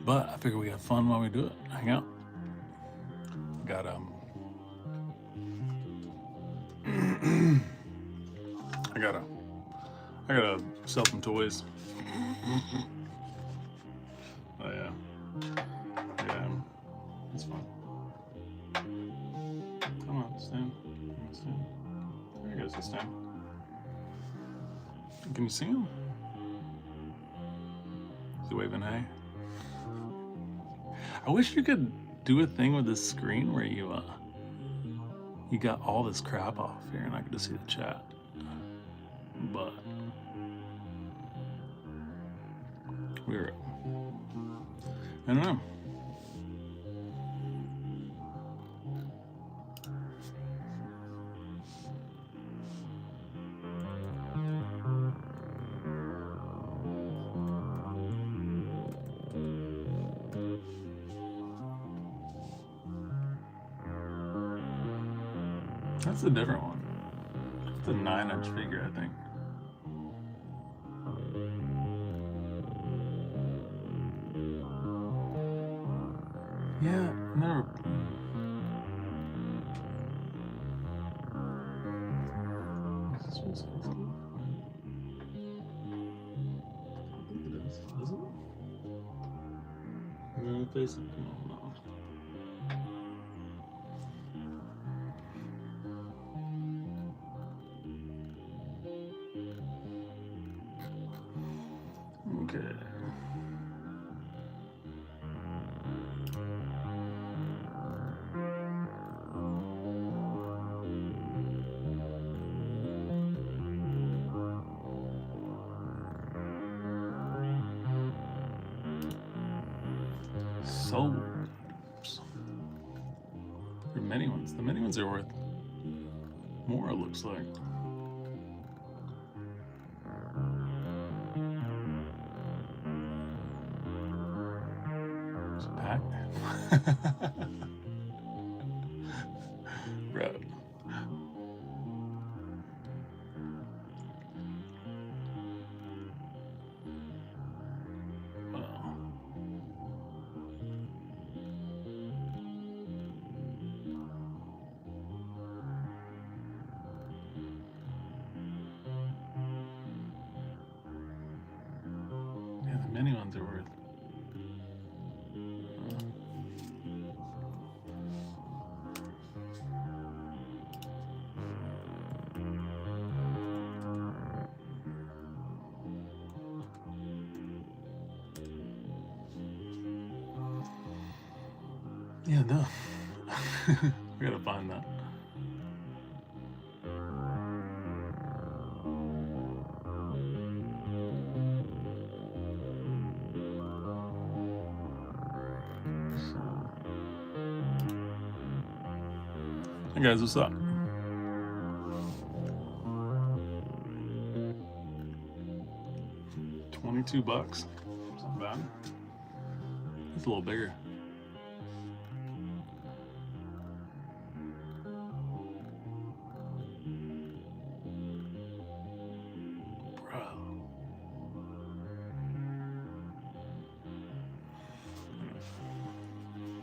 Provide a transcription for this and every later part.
But I figure we have fun while we do it. Hang out. Got I gotta sell some toys. Oh yeah. Yeah. It's fun. Come on, stand. Stand. There he goes, stand. Can you see him? Is he waving hey? I wish you could do a thing with this screen where you got all this crap off here and I could just see the chat. But we're, I don't know. That's a different one. It's a 9-inch figure, I think. Yeah, never. Is this one's facing? I think it is. Is it? No, facing. No, no. Okay. Sold. There are many ones. The many ones are worth more, it looks like. It's packed. Bro. Yeah, the many ones are worth. Yeah, no. We gotta find that. Hey guys, what's up? $22. It's not bad. It's a little bigger.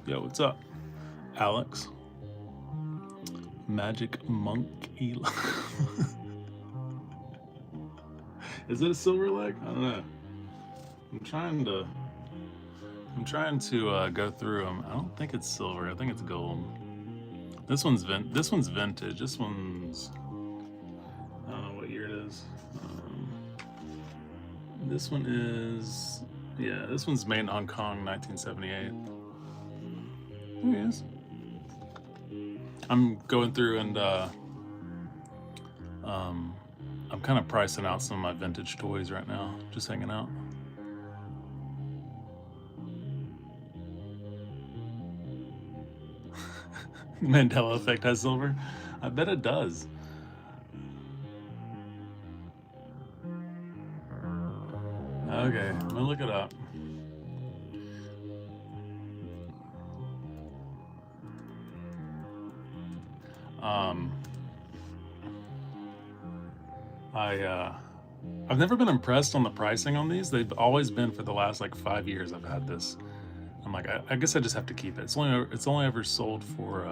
Yo, what's up? Alex. Magic Monk Eli. Is it a silver leg? I don't know. I'm trying to go through them. I don't think it's silver. I think it's gold. This one's vintage. This one's I don't know what year it is. This one is, yeah, this one's made in Hong Kong, 1978. There he is. I'm going through and I'm kind of pricing out some of my vintage toys right now, just hanging out. Mandela Effect has silver? I bet it does. Okay, I'm gonna look it up. I've never been impressed on the pricing on these. They've always been, for the last like 5 years I've had this. I'm like, I guess I just have to keep it. It's only ever sold for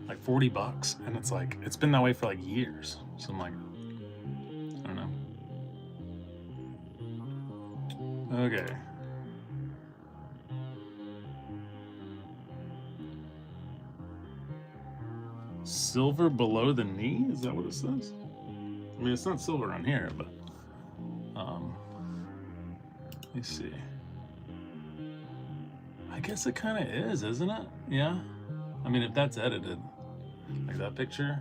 like $40, and it's like it's been that way for like years. So I'm like, I don't know. Okay. Silver below the knee? Is that what it says? I mean, it's not silver on here, but let me see. I guess it kind of is, isn't it? Yeah. I mean, if that's edited, like that picture,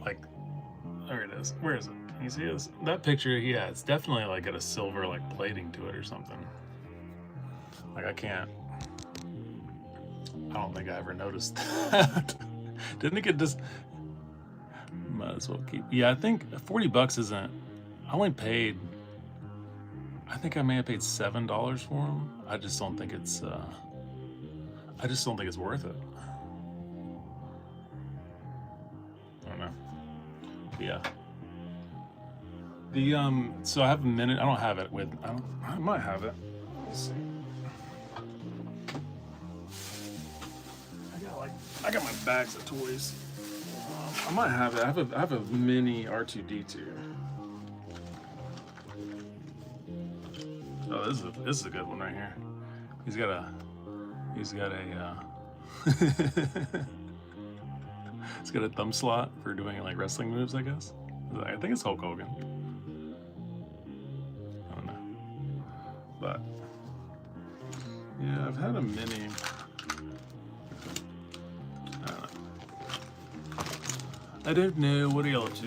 like, there it is. Where is it? You see this? That picture? Yeah, it's definitely like got a silver like plating to it or something. Like I don't think I ever noticed that. Didn't it get just? Might as well keep. Yeah, I think $40 isn't. I only paid. I think I may have paid $7 for them. I just don't think it's. I just don't think it's worth it. I don't know. But yeah. The So I have a minute. I don't have it with. I might have it. Let's see. I got my bags of toys. I might have it. I have a mini R2D2. Oh, this is a good one right here. He's got a it's got a thumb slot for doing like wrestling moves, I guess. I think it's Hulk Hogan. I don't know. But yeah, I've had a mini. I don't know. What are y'all up to?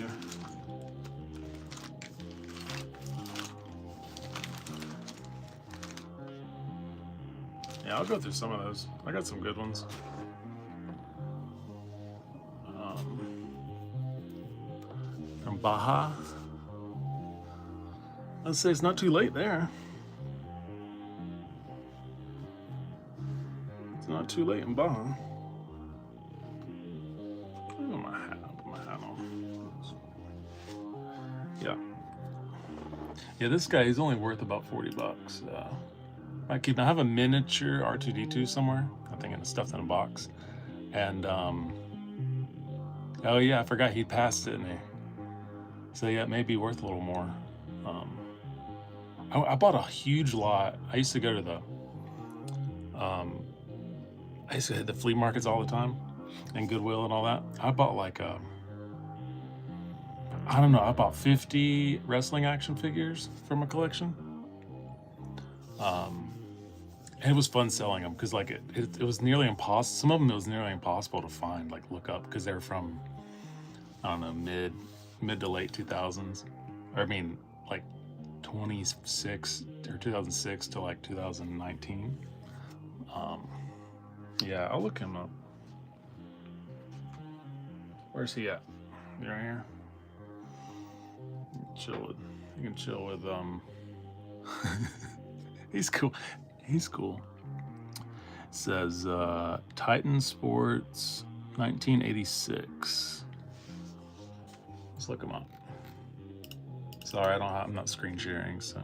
Yeah, I'll go through some of those. I got some good ones. From Baja. Let's say it's not too late there. It's not too late in Baja. Yeah, this guy, he's only worth about $40. I have a miniature R2D2 somewhere. I think it's stuffed in a box. And oh yeah, I forgot he passed it, didn't he? So yeah, it may be worth a little more. I bought a huge lot. I used to go to the I used to hit the flea markets all the time and Goodwill and all that. I bought like I don't know, I bought 50 wrestling action figures from a collection. And it was fun selling them because like it was nearly impossible. Some of them it was nearly impossible to find, like look up, because they're from, I don't know, mid to late 2000s. Or I mean like 26 or 2006 to like 2019. Yeah, I'll look him up. Where's he at? You right here? You can chill with he's cool. He's cool. It says Titan Sports 1986. Let's look him up. Sorry, I'm not screen sharing, so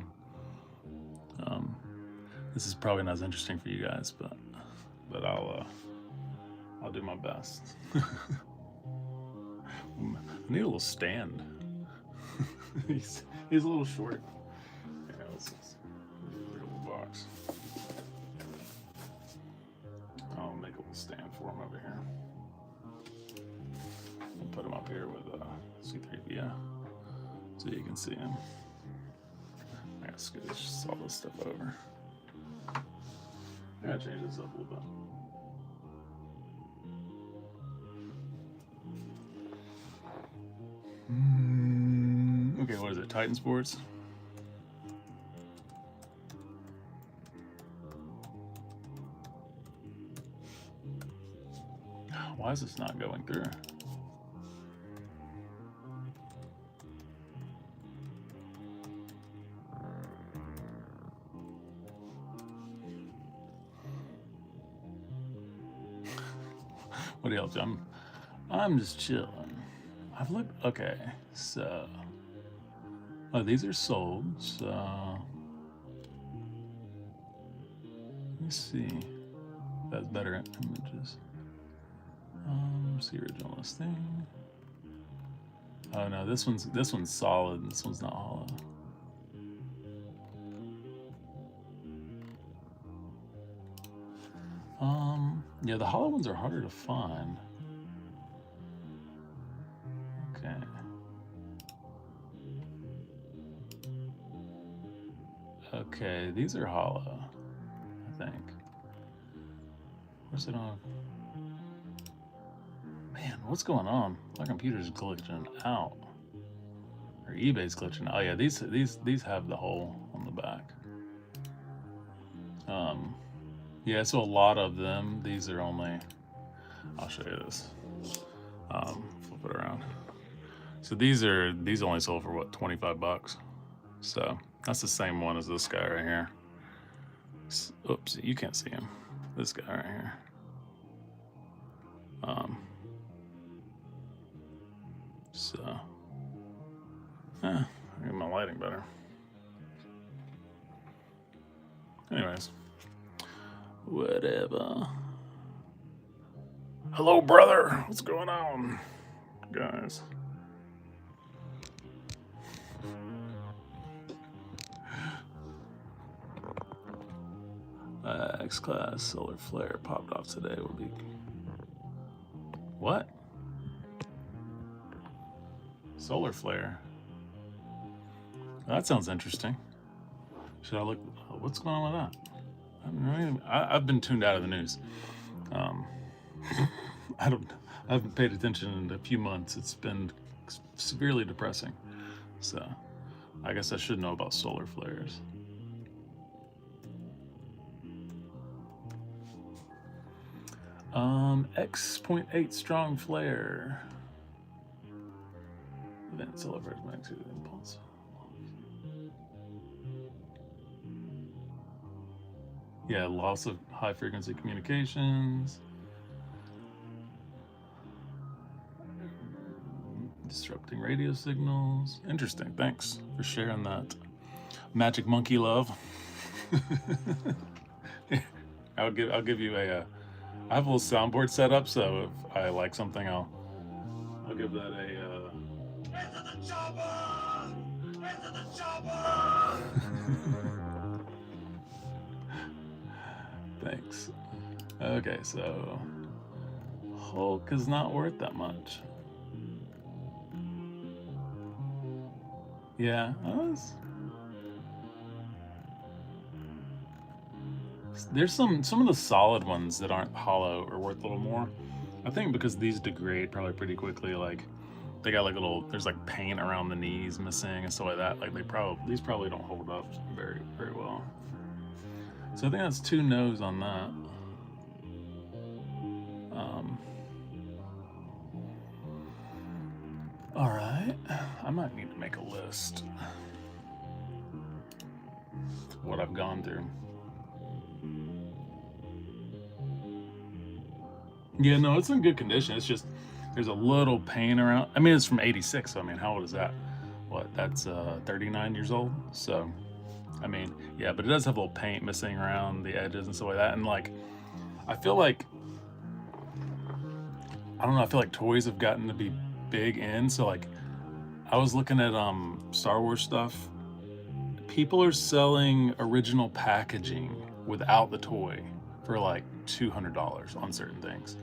this is probably not as interesting for you guys, but I'll do my best. I need a little stand. he's a little short. Yeah, let's look at the box. I'll make a little stand for him over here. I'll put him up here with C3PO so you can see him. I gotta scooch all this stuff over. I gotta change this up a little bit. Okay, what is it? Titan Sports? Why is this not going through? What else? I'm just chilling. I've looked. Okay, so these are sold. So me see. That's better images. See original listing. Oh no, this one's solid. This one's not hollow. Yeah, the hollow ones are harder to find. Okay. Okay, these are hollow, I think. Where's it on? Man, what's going on? My computer's glitching out. Or eBay's glitching. Oh yeah, these have the hole on the back. Yeah, so a lot of them. These are only. I'll show you this. Flip it around. So these only sold for what, 25 bucks. So that's the same one as this guy right here. Oops, you can't see him. This guy right here. So, I get my lighting better. Anyways, whatever. Hello, brother. What's going on, guys? X-Class solar flare popped off today. Will be what? Solar flare. That sounds interesting. Should I look? What's going on with that? I've been tuned out of the news. I haven't paid attention in a few months. It's been severely depressing. So I guess I should know about solar flares. X.8 strong flare. Event celebrates magnitude impulse. Yeah, loss of high frequency communications. Disrupting radio signals. Interesting. Thanks for sharing that. Magic monkey love. I'll give you a. I have a little soundboard set up, so if I like something, I'll give that a. Into the chopper! Into the chopper! Thanks. Okay, so Hulk is not worth that much. Yeah, there's some of the solid ones that aren't hollow are worth a little more. I think because these degrade probably pretty quickly. Like they got like there's like paint around the knees missing and stuff like that. Like these probably don't hold up very well. So I think that's 2 no's on that. All right, I might need to make a list of what I've gone through. Yeah, no, it's in good condition. It's just there's a little paint around. I mean, it's from '86, so I mean, how old is that? What? That's 39 years old. So, I mean, yeah, but it does have a little paint missing around the edges and stuff like that. And like, I feel like I don't know. I feel like toys have gotten to be big in. So like, I was looking at Star Wars stuff. People are selling original packaging without the toy for like $200 on certain things.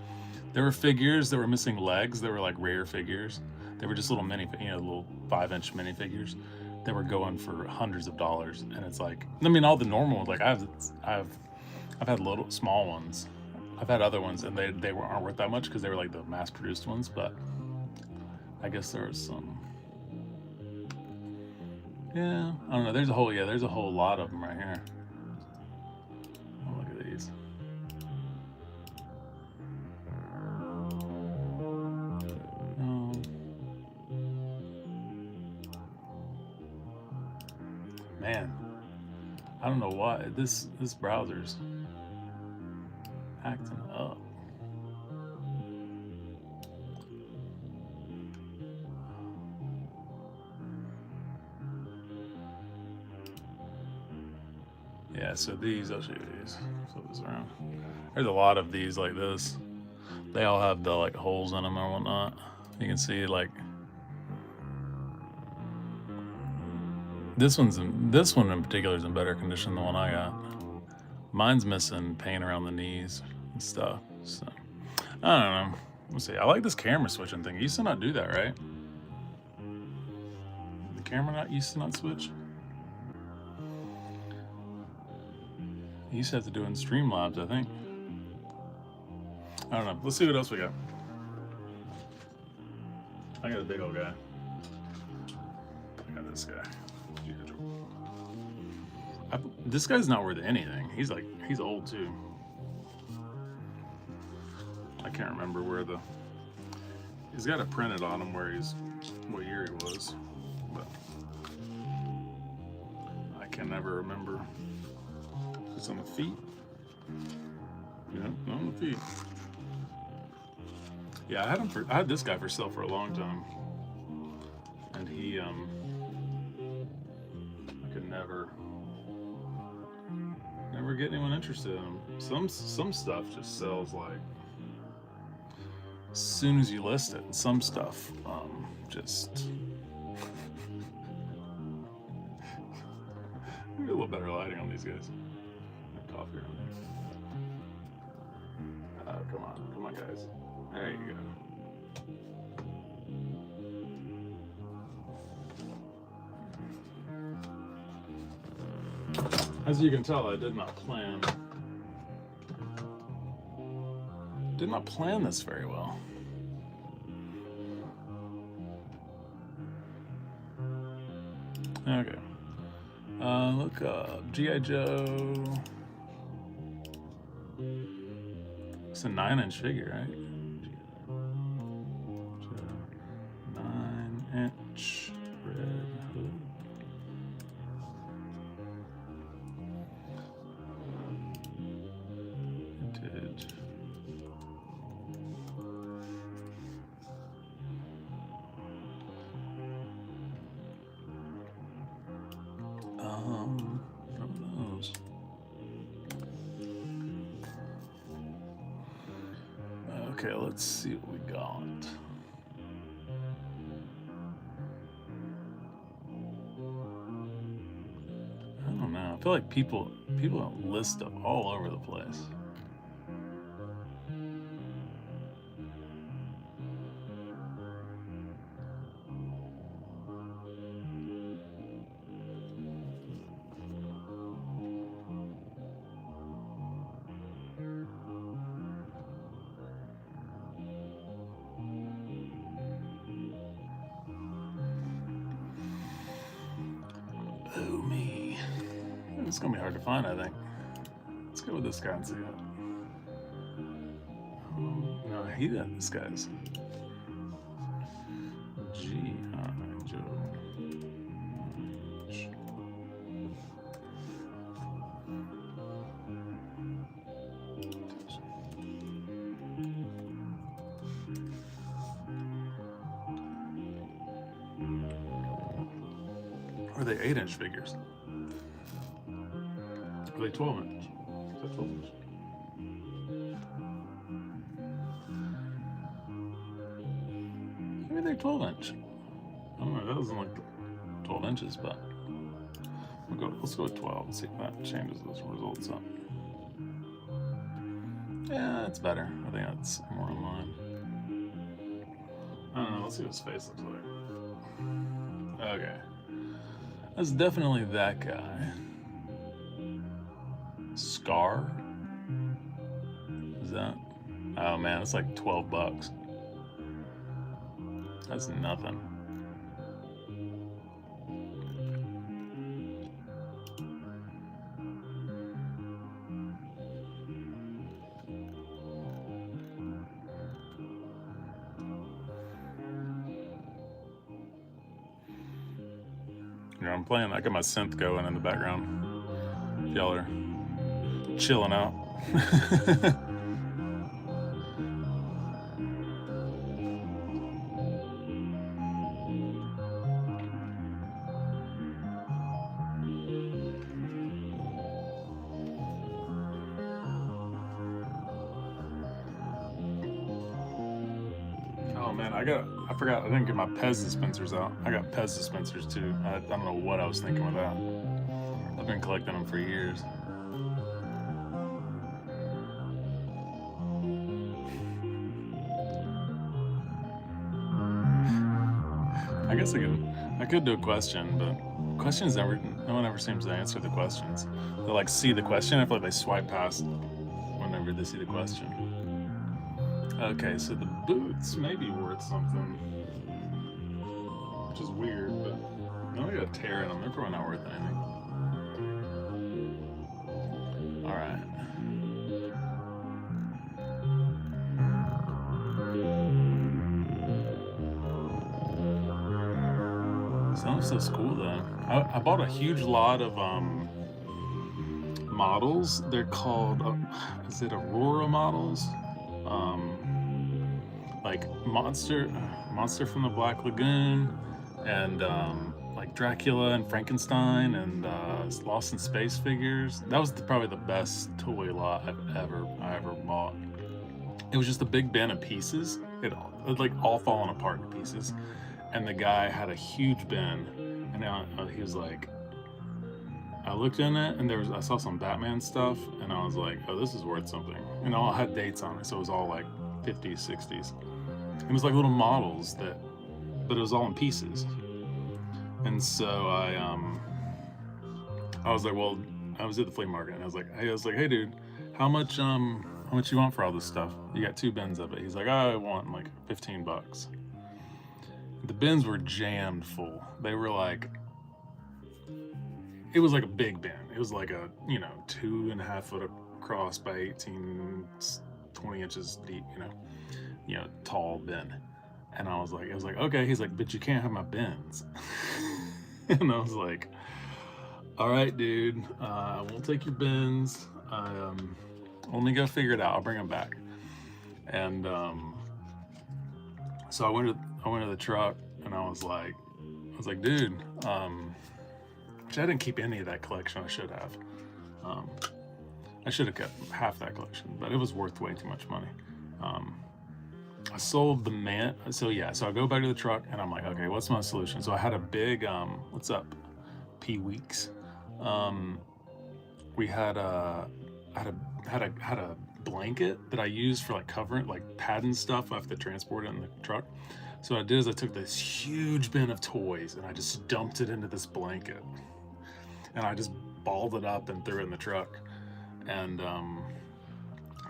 There were figures that were missing legs that were like rare figures. They were just little little 5-inch minifigures that were going for hundreds of dollars. And it's like, I mean, all the normal ones, like I've had little small ones. I've had other ones, and they aren't worth that much because they were like the mass-produced ones. But I guess there was some. Yeah, I don't know. There's a whole lot of them right here. Oh, look at these. Man, I don't know why this browser's acting up. Yeah, so these, I'll show you these. Flip this around. There's a lot of these like this. They all have the like holes in them or whatnot. You can see like this one in particular is in better condition than the one I got. Mine's missing paint around the knees and stuff. So I don't know. Let's see. I like this camera switching thing. It used to not do that, right? The camera not used to not switch. You used to have to do it in Streamlabs, I think. I don't know. Let's see what else we got. I got a big old guy. I got this guy. This guy's not worth anything. He's old too. I can't remember where he's got it printed on him what year he was, but I can never remember. It's on the feet. Yeah, on the feet. Yeah, I had this guy for sale for a long time, and he I could never get anyone interested in him. Some stuff just sells like as soon as you list it. Some stuff just maybe a little better lighting on these guys. Coffee on there. Come on, guys. There you go. As you can tell, I did not plan this very well. Okay. Look up G.I. Joe. It's a 9-inch figure, right? 9-inch red hood. Vintage. What are those? Okay, let's see what we got. I don't know. I feel like people list stuff all over the place. Oh me. It's gonna be hard to find, I think. Let's go with this guy and see it. No, this guy's G.I. Joe. Are they 8-inch figures? Are they 12-inch? Is that 12-inch? Maybe they're 12-inch. I don't know. That doesn't look 12 inches, but let's go with 12 and see if that changes those results up. Yeah, that's better. I think that's more in line. I don't know. Let's see what his face looks like. Okay. That's definitely that guy. Scar? Is that? Oh man, it's like $12. That's nothing. I'm playing, I got my synth going in the background. Y'all are chilling out. man, I forgot, I didn't get my Pez dispensers out. I got Pez dispensers too. I don't know what I was thinking with that. I've been collecting them for years. I guess I could do a question, but questions no one ever seems to answer the questions. They like see the question, I feel like they swipe past whenever they see the question. Okay, so the boots may be worth something, which is weird, but now I got a tear in them. They're probably not worth anything. All right. Some of stuff's cool though. I bought a huge lot of models. They're called, is it Aurora models? Like Monster from the Black Lagoon, and like Dracula and Frankenstein and Lost in Space figures. That was probably the best toy lot I ever bought. It was just a big bin of pieces. It like all falling apart in pieces. And the guy had a huge bin, and now he was like, I looked in it, and I saw some Batman stuff, and I was like, oh, this is worth something. And all had dates on it, so it was all like 50s, 60s. It was like little models but it was all in pieces. And so I was like, well, I was at the flea market, and I was like, hey dude, how much you want for all this stuff? You got 2 bins of it. He's like, I want like $15. The bins were jammed full. They were like, it was like a big bin. It was like a 2.5 foot across by 18, 20 inches deep, tall bin. And I was like, okay. He's like, but you can't have my bins. And I was like, all right, dude, I won't take your bins. Let me go figure it out. I'll bring them back. And so I went to the truck, and I was like, dude, which I didn't keep any of that collection. I should have. I should have kept half that collection, but it was worth way too much money. I sold the man. So I go back to the truck, and I'm like, okay, what's my solution? So I had a big, what's up, P Weeks? We had a blanket that I used for like covering, like padding stuff. I have to transport it in the truck. So what I did is I took this huge bin of toys, and I just dumped it into this blanket, and I just balled it up and threw it in the truck.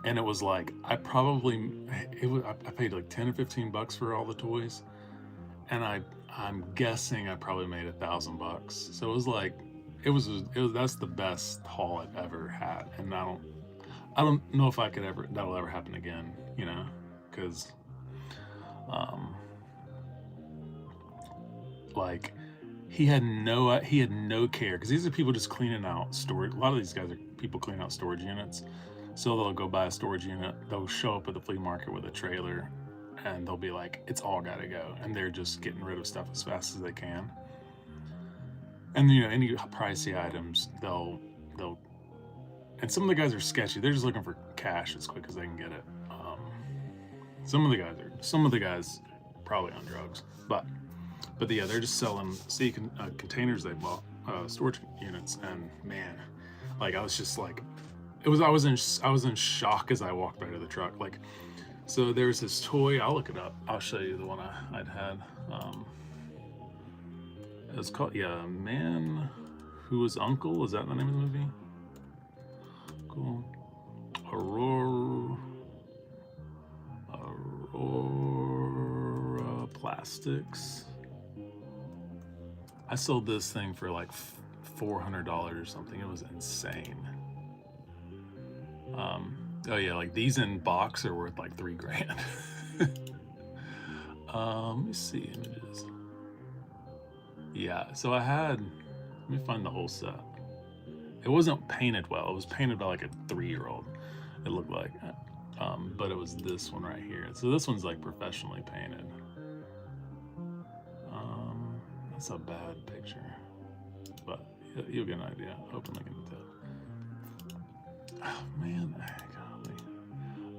And it was like, I paid like 10 or 15 bucks for all the toys, and I'm guessing I probably made $1,000. So it was like, that's the best haul I've ever had. And I don't know if that'll ever happen again, because like he had no care, because these are people just cleaning out storage. A lot of these guys are people cleaning out storage units. So they'll go buy a storage unit, they'll show up at the flea market with a trailer, and they'll be like, it's all gotta go. And they're just getting rid of stuff as fast as they can. And any pricey items, they'll and some of the guys are sketchy. They're just looking for cash as quick as they can get it. Some of the guys probably on drugs, but yeah, they're just selling containers they bought, storage units. And man, like, I was just like, I was in shock as I walked back to the truck. Like, so there's this toy. I'll look it up. I'll show you the one I'd had. It was called Man Who Was Uncle. Is that the name of the movie? Cool. Aurora Plastics. I sold this thing for like $400 or something. It was insane. Oh yeah, like these in box are worth like $3,000. Let me see images. Yeah, so let me find the whole set. It wasn't painted well. It was painted by like a 3-year-old. It looked like, but it was this one right here. So this one's like professionally painted. That's a bad picture, but you'll get an idea. Open link in the tab. Oh man, golly.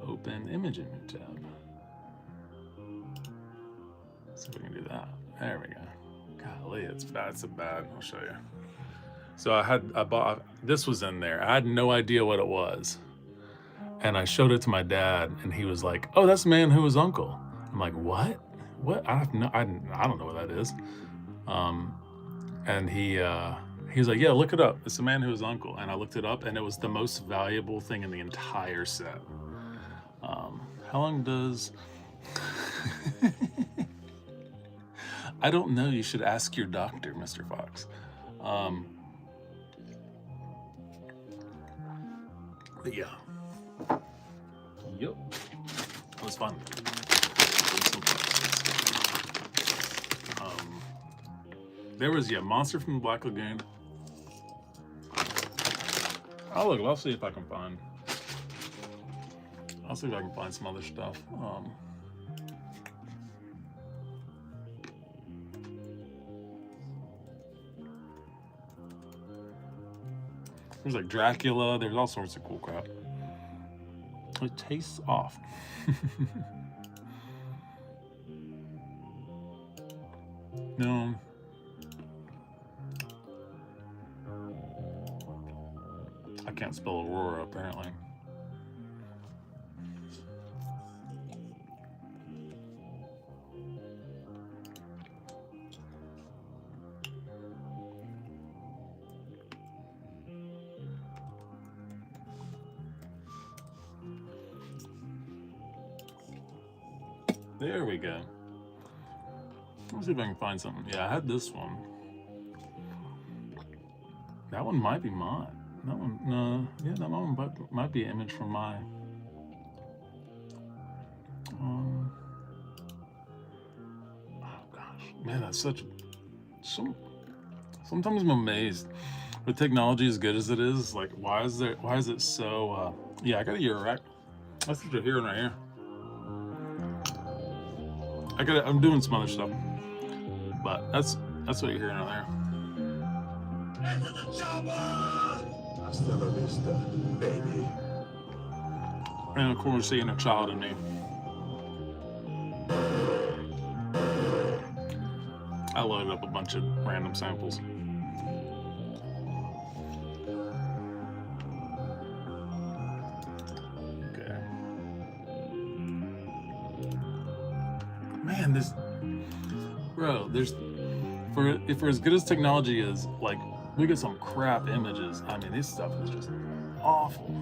Open image in your tab. see if we can do that. There we go. Golly, it's bad. It's a bad. I'll show you. So I bought, this was in there. I had no idea what it was. And I showed it to my dad, and he was like, "Oh, that's the man who was uncle." I'm like, "What? What? I don't know what that is." And he was like, "Yeah, look it up. It's the man who was uncle." And I looked it up, and it was the most valuable thing in the entire set. How long does? I don't know. You should ask your doctor, Mr. Fox. But yeah. Yep. It was fun. There was, yeah, Monster from the Black Lagoon. I'll see if I can find. I'll see if I can find some other stuff. There's like Dracula. There's all sorts of cool crap. It tastes off. No. I can't spell Aurora, apparently. There we go. Let's see if I can find something. Yeah, I had this one. That one might be mine. That one, no, yeah, that one might be an image from mine. Oh gosh, man, that's sometimes I'm amazed with technology as good as it is. Like, why is it so? Yeah, I got a ear rack. That's what you're hearing right here. I'm doing some other stuff, but that's what you're hearing out there. Hasta la vista, baby. And of course, the inner child in me. I loaded up a bunch of random samples. Okay. Man, for as good as technology is, like, look at some crap images. I mean, this stuff is just awful.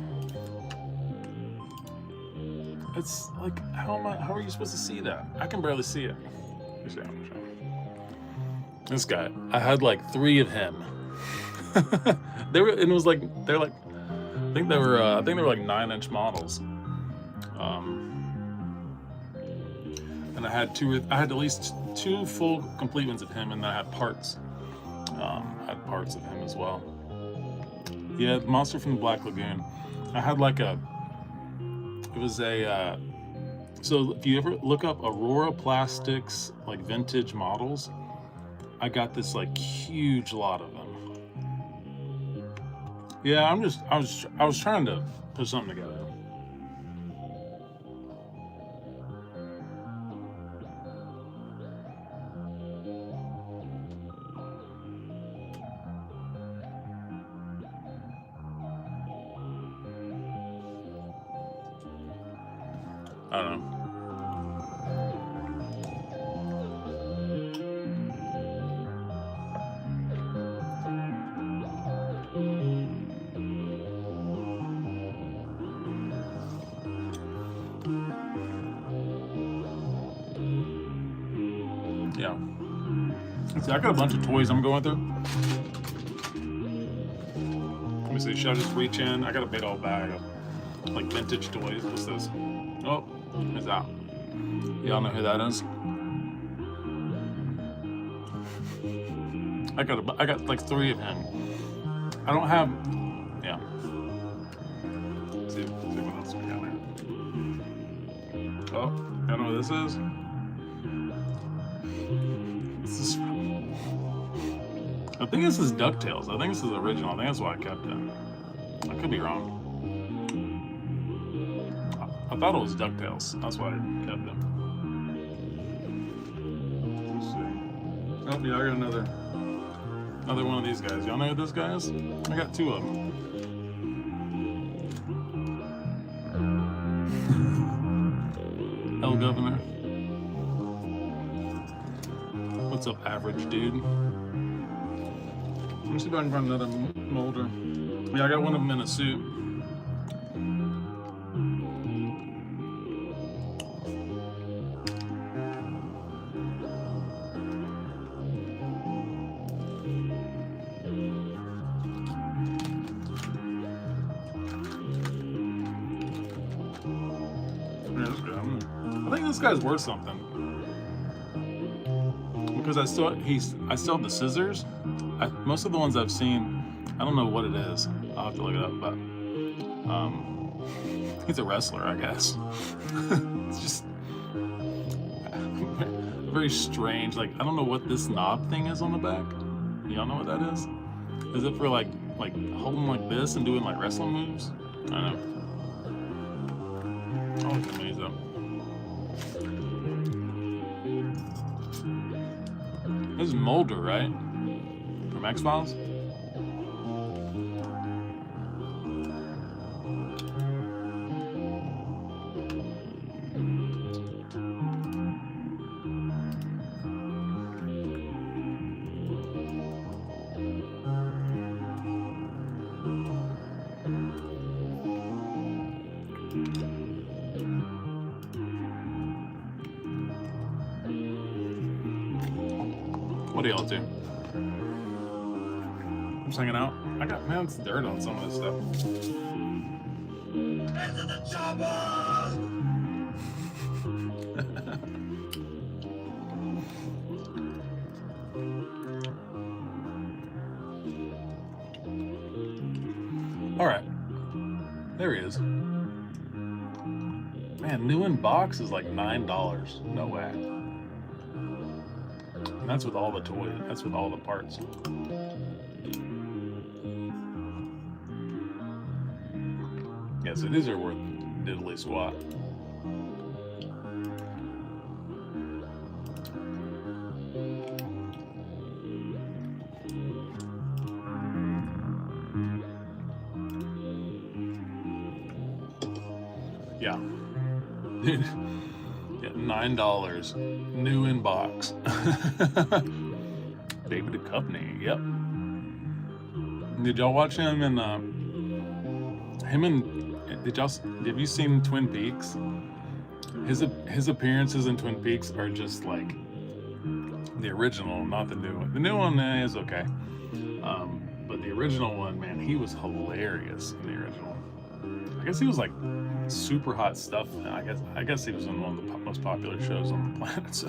It's like, how are you supposed to see that? I can barely see it. This guy, I had like 3 of him. I think they were like 9-inch models. And I had at least 2 full complete ones of him, and then I had parts. I had parts of him as well. Yeah, the Monster from the Black Lagoon. I had like so if you ever look up Aurora Plastics, like vintage models, I got this like huge lot of them. Yeah, I was trying to put something together. I don't know. Yeah. See, I got a bunch of toys I'm going through. Let me see, should I just reach in? I got a big old bag of like vintage toys. What's this? Oh, who's that? Y'all know who that is? I got like 3 of him. I don't have, yeah. Let's see what else we got here. Oh, y'all know what this is? I think this is DuckTales. I think this is original. I think that's why I kept it. I could be wrong. I thought it was DuckTales. That's why I kept it. Oh yeah, I got another one of these guys. Y'all know who this guy is? I got two of them. El Governor. What's up, average dude? Let me see if I can find another molder. Yeah, I got one of them in a suit. Yeah, this guy. I think this guy's worth something. Because I still have the scissors. Most of the ones I've seen, I don't know what it is. I'll have to look it up, but he's a wrestler, I guess. It's just very strange. Like, I don't know what this knob thing is on the back. Y'all know what that is? Is it for like holding like this and doing like wrestling moves? I don't know. I'll look these up. This is Mulder, right? From X-Files? What do y'all do? I'm just hanging out. I got, man, it's dirt on some of this stuff. Into the chopper! All right, there he is. Man, new in box is like $9. No way. And that's with all the toys. That's with all the parts. Yeah, so these are worth diddly squat. Yeah. Yeah, $9. New in box. David Duchovny, yep. Did y'all watch him and have you seen Twin Peaks? His appearances in Twin Peaks are just like the original, not the new one. The new one is okay. But the original one, man, he was hilarious in the original. I guess he was like super hot stuff. I guess he was in one of the most popular shows on the planet. So,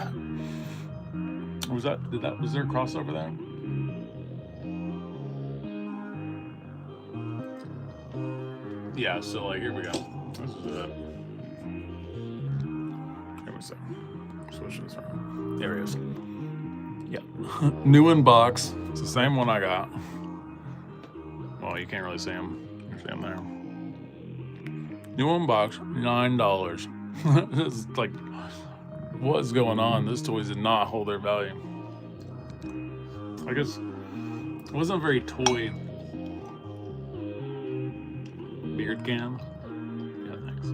was there a crossover there? Yeah. So like, here we go. This is it. Here we go. Switch this around. There he is. Yeah. New in box. It's the same one I got. Well, you can't really see him. You see him there. New in box, $9. It's like, what's going on? Those toys did not hold their value. I guess it wasn't a very toy beard cam. Yeah, thanks.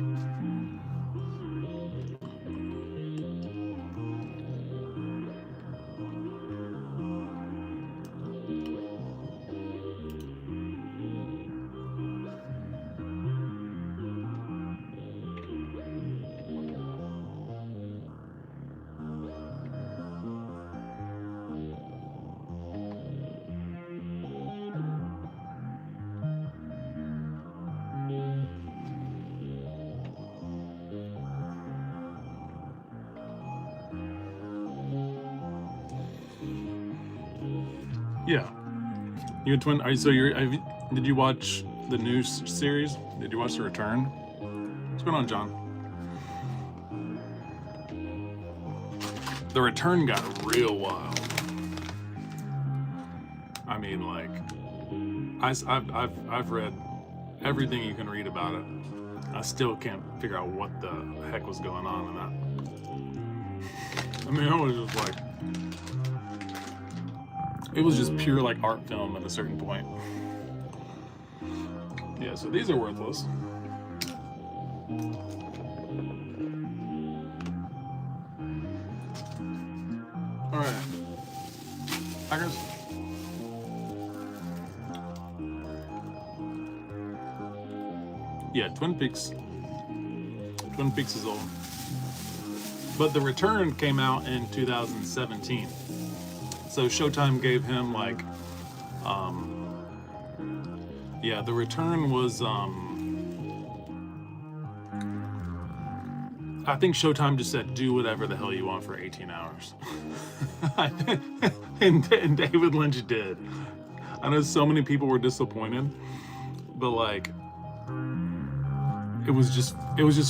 Yeah. You a twin? Did you watch the new series? Did you watch The Return? What's going on, John? The Return got real wild. I mean, like, I've read everything you can read about it. I still can't figure out what the heck was going on in that. I mean, I was just like, it was just pure like art film at a certain point. Yeah, so these are worthless. All right, I guess. Yeah, Twin Peaks. Twin Peaks is old, but The Return came out in 2017. So Showtime gave him like, yeah, The Return was, I think Showtime just said, do whatever the hell you want for 18 hours. and David Lynch did. I know so many people were disappointed, but like, it was just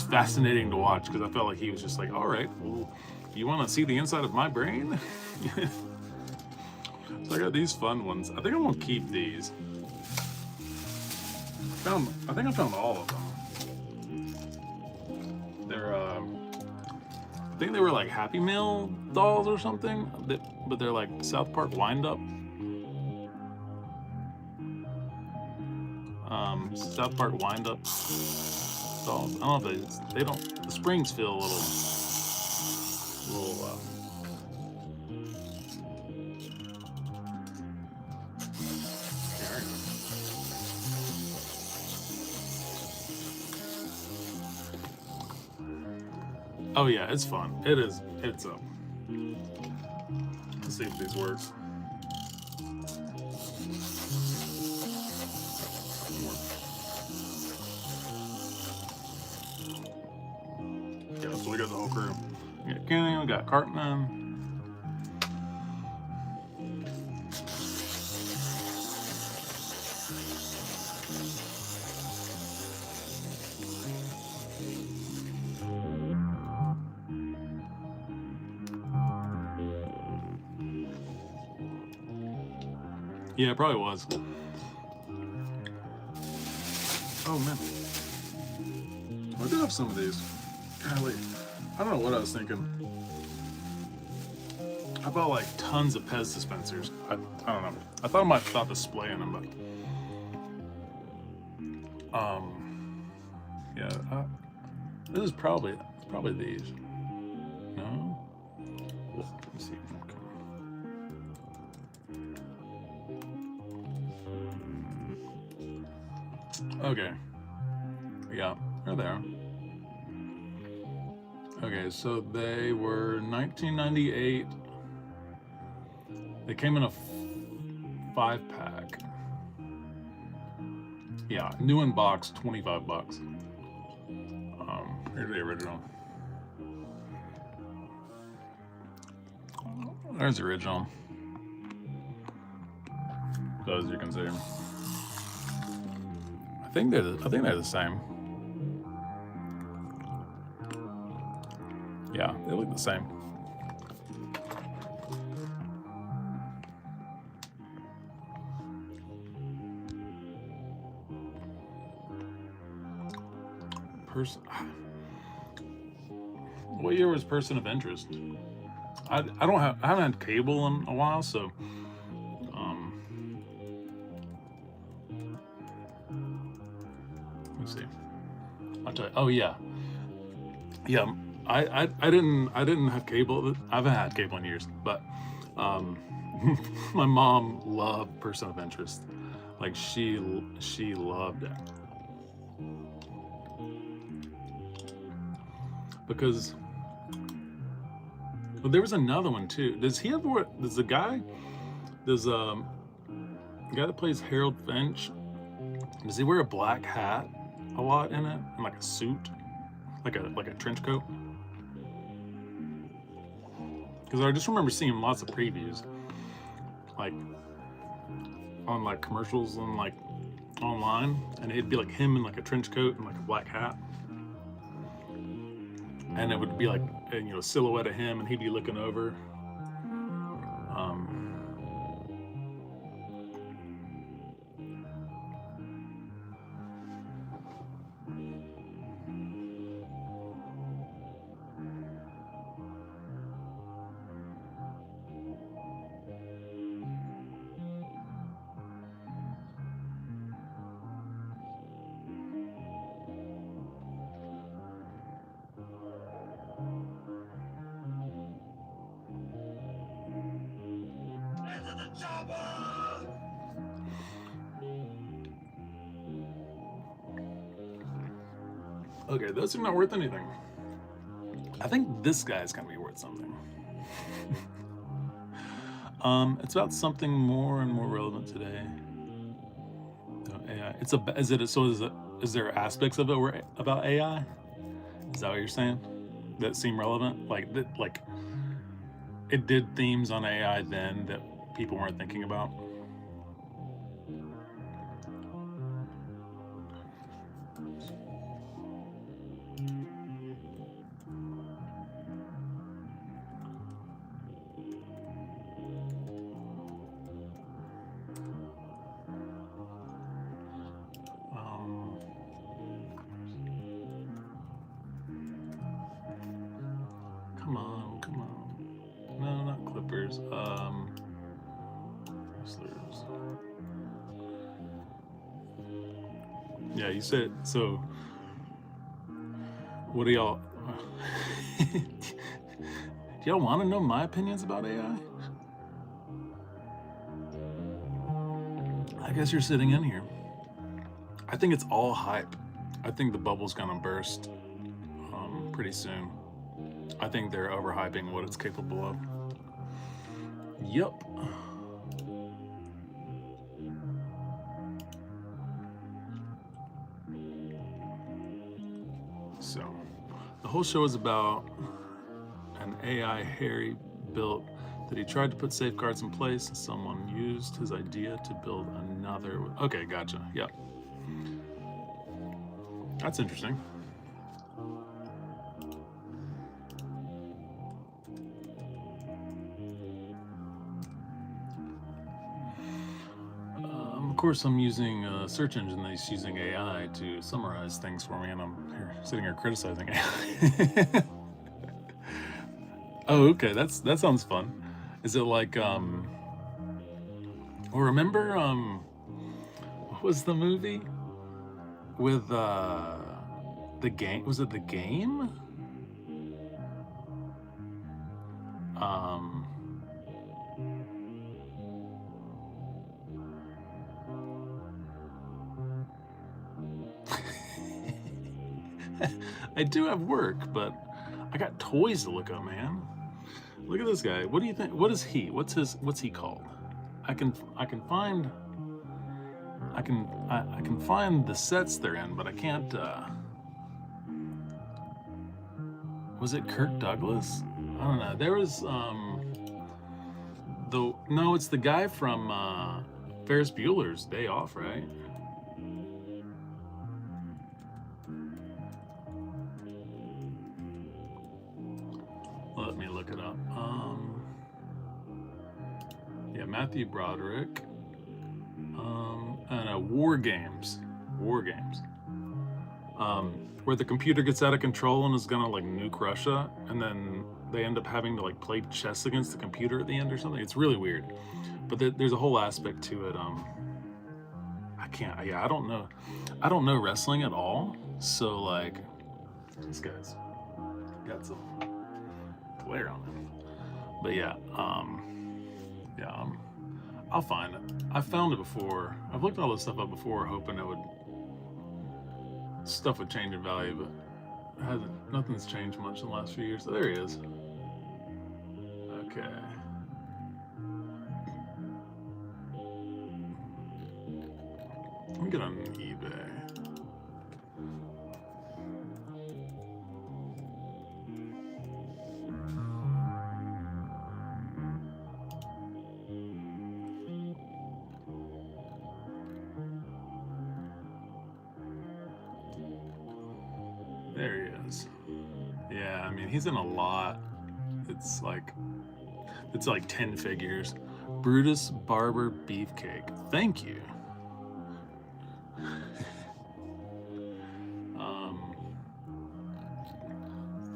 fascinating to watch because I felt like he was just like, all right, well, you want to see the inside of my brain? So I got these fun ones. I think I'm gonna keep these. I think I found all of them. They're, I think they were like Happy Meal dolls or something, but they're like South Park wind-up. South Park wind-up dolls. I don't know if they don't. The springs feel a little. Oh yeah, it's fun. It is. It's a. Let's see if these work. Yeah, so we got the whole crew. We got Kenny, we got Cartman. Yeah, it probably was. Oh man, I do have some of these. Golly, I don't know what I was thinking. I bought like tons of Pez dispensers. I don't know. I thought I might stop displaying them, but yeah. This is probably these. No. Let me see. Okay. Yeah, they're there. Okay, so they were 1998. They came in a 5-pack. Yeah, new in box, $25. Here's the original. There's the original. So as you can see, I think they're the same. Yeah, they look the same. What year was Person of Interest? I haven't had cable in a while, so let's see. I'll tell you. Oh yeah, yeah. I didn't have cable. I haven't had cable in years, but my mom loved Person of Interest. Like she loved it. Because well, there was another one too. Does the guy that plays Harold Finch, does he wear a black hat a lot in it? And like a suit? Like a trench coat? Because I just remember seeing lots of previews. Like on like commercials and like online, and it'd be like him in like a trench coat and like a black hat. And it would be like, a silhouette of him, and he'd be looking over. Okay, those are not worth anything. I think this guy's gonna be worth something. It's about something more and more relevant today. AI. It's a. Is it? So is it? Is there aspects of it where about AI? Is that what you're saying? That seem relevant? Like that? Like it did themes on AI then that people weren't thinking about. Um, come on, come on. No, not Clippers. Wrestlers. Yeah, you said so. What do y'all? Do y'all want to know my opinions about AI? I guess you're sitting in here. I think it's all hype. I think the bubble's gonna burst pretty soon. I think they're overhyping what it's capable of. Yep. So, the whole show is about an AI Harry built that he tried to put safeguards in place and someone used his idea to build another. Okay, gotcha. Yep. That's interesting. Of course, I'm using a search engine that's using AI to summarize things for me, and I'm sitting here criticizing AI. Oh, okay. That sounds fun. Is it like Well, remember what was the movie with the game? Was it the game? Um I do have work, but I got toys to look up, man. Look at this guy. What do you think? What is he? What's he called? I can find I can find the sets they're in, but I can't was it Kirk Douglas? I don't know. There was no, it's the guy from Ferris Bueller's Day Off, right? Let me look it up. Yeah, Matthew Broderick. And War Games. War Games. Where the computer gets out of control and is gonna like nuke Russia, and then they end up having to like play chess against the computer at the end or something. It's really weird, but there's a whole aspect to it. I can't. Yeah, I don't know. I don't know wrestling at all. So like, this guy's got some glare on him. But yeah, yeah. I'll find it. I found it before. I've looked all this stuff up before, hoping stuff would change in value, but it hasn't. Nothing's changed much in the last few years. So there he is. Okay. Let me get on eBay. There he is. Yeah, I mean, he's in a lot. It's like 10 figures. Brutus Barber Beefcake. Thank you.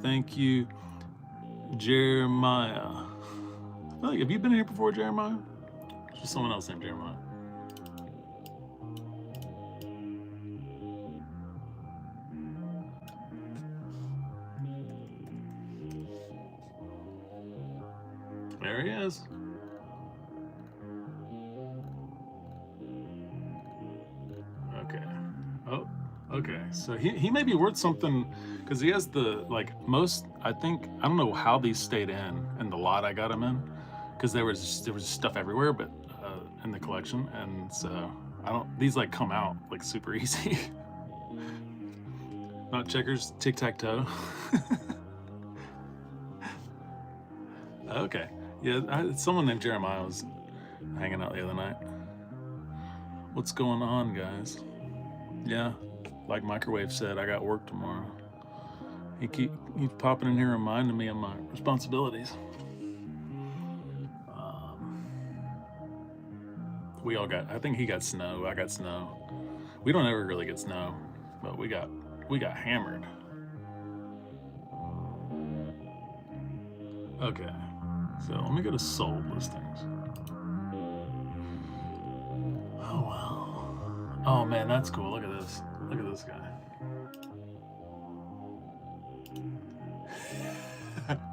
Thank you, Jeremiah. I feel like, have you been here before, Jeremiah? Just someone else named Jeremiah. There he is. Okay. Okay, so he may be worth something because he has the like most. I think I don't know how these stayed in the lot I got him in because there was stuff everywhere, but in the collection, and so I don't. These like come out like super easy. Not checkers, tic tac toe. Okay, yeah. Someone named Jeremiah was hanging out the other night. What's going on, guys? Yeah, like Microwave said, I got work tomorrow. He's popping in here reminding me of my responsibilities. We all got. I think he got snow. I got snow. We don't ever really get snow, but we got hammered. Okay, so let me go to sold listings. Oh wow. Oh man, that's cool. Look at this. Look at this guy.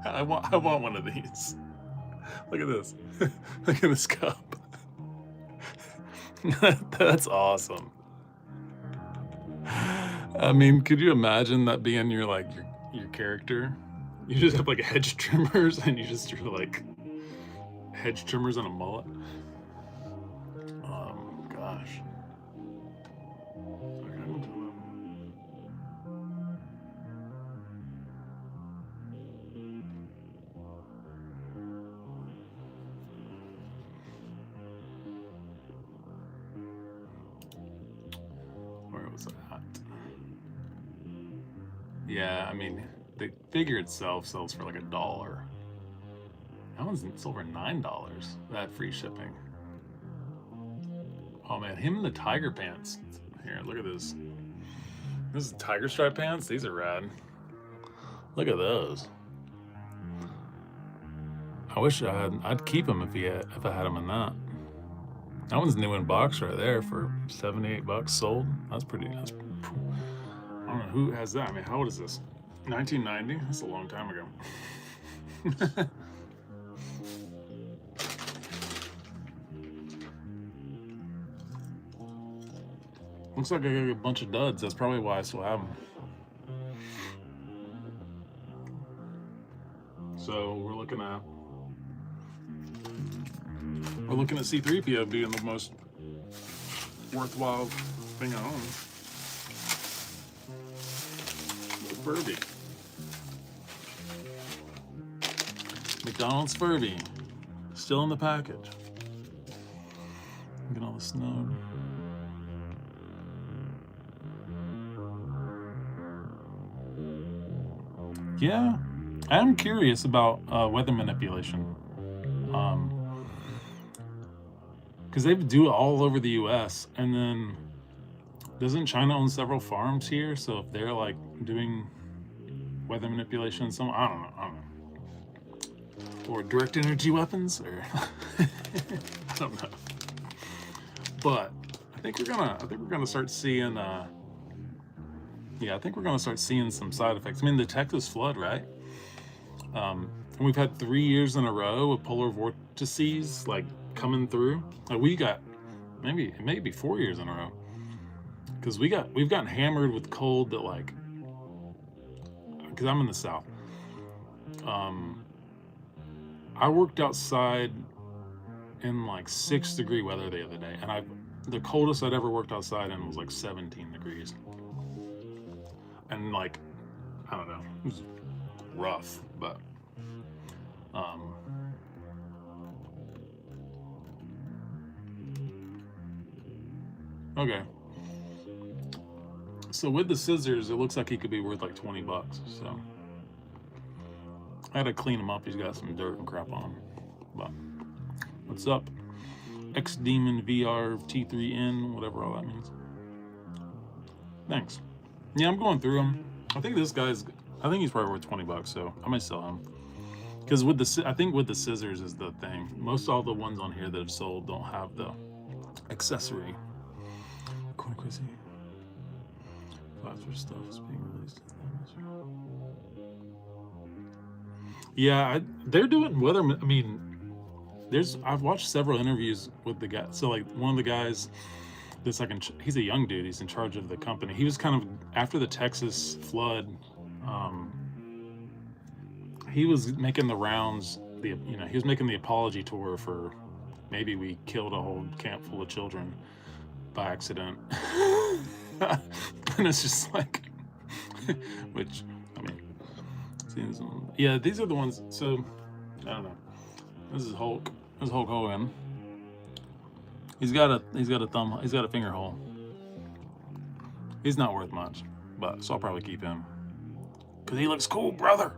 I want one of these. Look at this. Look at this cup. That's awesome. I mean, could you imagine that being your character? You just have like hedge trimmers and you just do like hedge trimmers on a mullet. Gosh. Where was that? Yeah, I mean, the figure itself sells for like $1. That one's sold for $9. That free shipping. Oh man, him in the tiger pants. Here, look at this. This is tiger stripe pants. These are rad. Look at those. I wish I'd keep them if I had them in that. That one's new in box right there for $78 sold. That's pretty. I don't know who has that. I mean, how old is this? 1990. That's a long time ago. Looks like I got a bunch of duds. That's probably why I still have them. So we're looking at C-3PO being the most worthwhile thing I own. Furby. McDonald's Furby. Still in the package. Look at all the snow. Yeah, I'm curious about weather manipulation. Because they do it all over the U.S. And then doesn't China own several farms here? So if they're like doing weather manipulation, I don't know. Or direct energy weapons, or I don't know. But I think we're gonna start seeing. Yeah, I think we're gonna start seeing some side effects. I mean, the Texas flood, right? And we've had 3 years in a row of polar vortices like coming through. Like we got maybe 4 years in a row, because we've gotten hammered with cold that like, because I'm in the South. I worked outside in like 6-degree weather the other day, and the coldest I'd ever worked outside in was like 17 degrees. And like, I don't know, it was rough, but okay. So with the scissors, it looks like he could be worth like $20. So I had to clean him up. He's got some dirt and crap on him. But what's up? X Demon VR T3N, whatever all that means. Thanks. Yeah, I'm going through them. I think he's probably worth $20, so I might sell him. Because I think with the scissors is the thing. Most all the ones on here that have sold don't have the accessory. Crazy. Pfizer stuff is being released. Yeah, they're doing weather. I mean, I've watched several interviews with the guy. So like one of the guys this like he's a young dude. He's in charge of the company. He was kind of after the Texas flood. He was making the rounds. He was making the apology tour for maybe we killed a whole camp full of children by accident. And it's just like, which I mean, seems, yeah, these are the ones. So I don't know. This is Hulk. This is Hulk Hogan. He's got a finger hole. He's not worth much, but so I'll probably keep him because he looks cool, brother.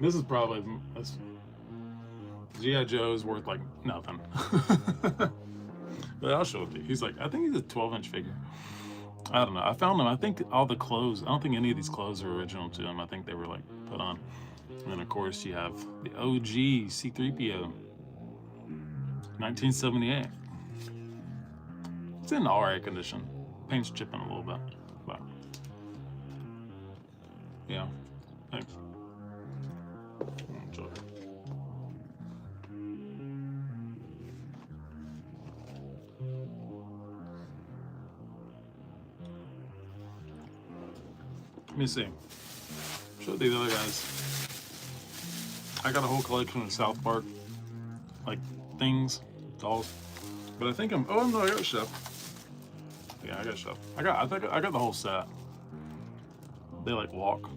This is probably G.I. Joe's worth like nothing. But I'll show it to you. He's like, I think he's a 12-inch figure. I don't know. I found him. I think all the clothes, I don't think any of these clothes are original to him. I think they were like put on. And then of course you have the OG C-3PO, 1978. It's in alright condition. Paint's chipping a little bit, but yeah. Thanks. Enjoy. Let me see. Show these other guys. I got a whole collection of South Park like things, dolls. But I think oh no, I got a Chef. Yeah, I got a Chef. I got the whole set. They like walk.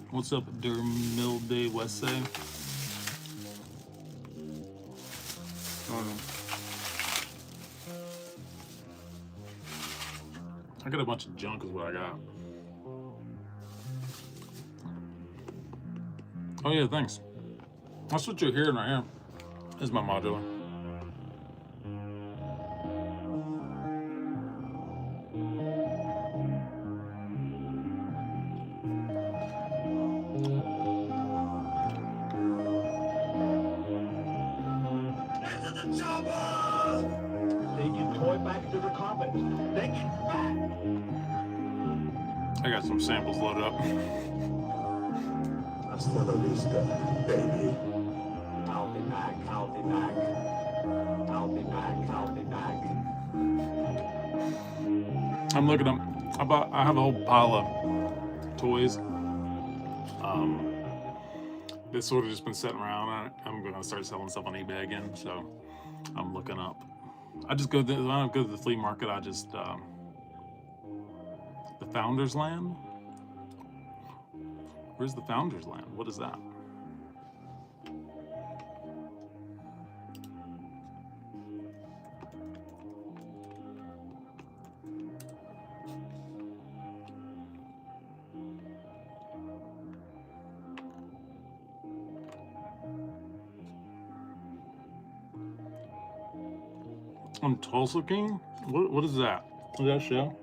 What's up, Dermilde Westsay? I got a bunch of junk is what I got. Oh yeah, thanks. That's what you're hearing right here. This is my modular. I got some samples loaded up. Hasta la vista, baby. I'll be back, I'll be back. I'll be back, I'll be back. I'm looking up. I have a whole pile of toys. This sort of just been sitting around. I'm gonna start selling stuff on eBay again, so I'm looking up. I just go when I go to the flea market. I just the Founder's Land. Where's the Founder's Land? What is that? On Tulsa King? What is that? Is that a show?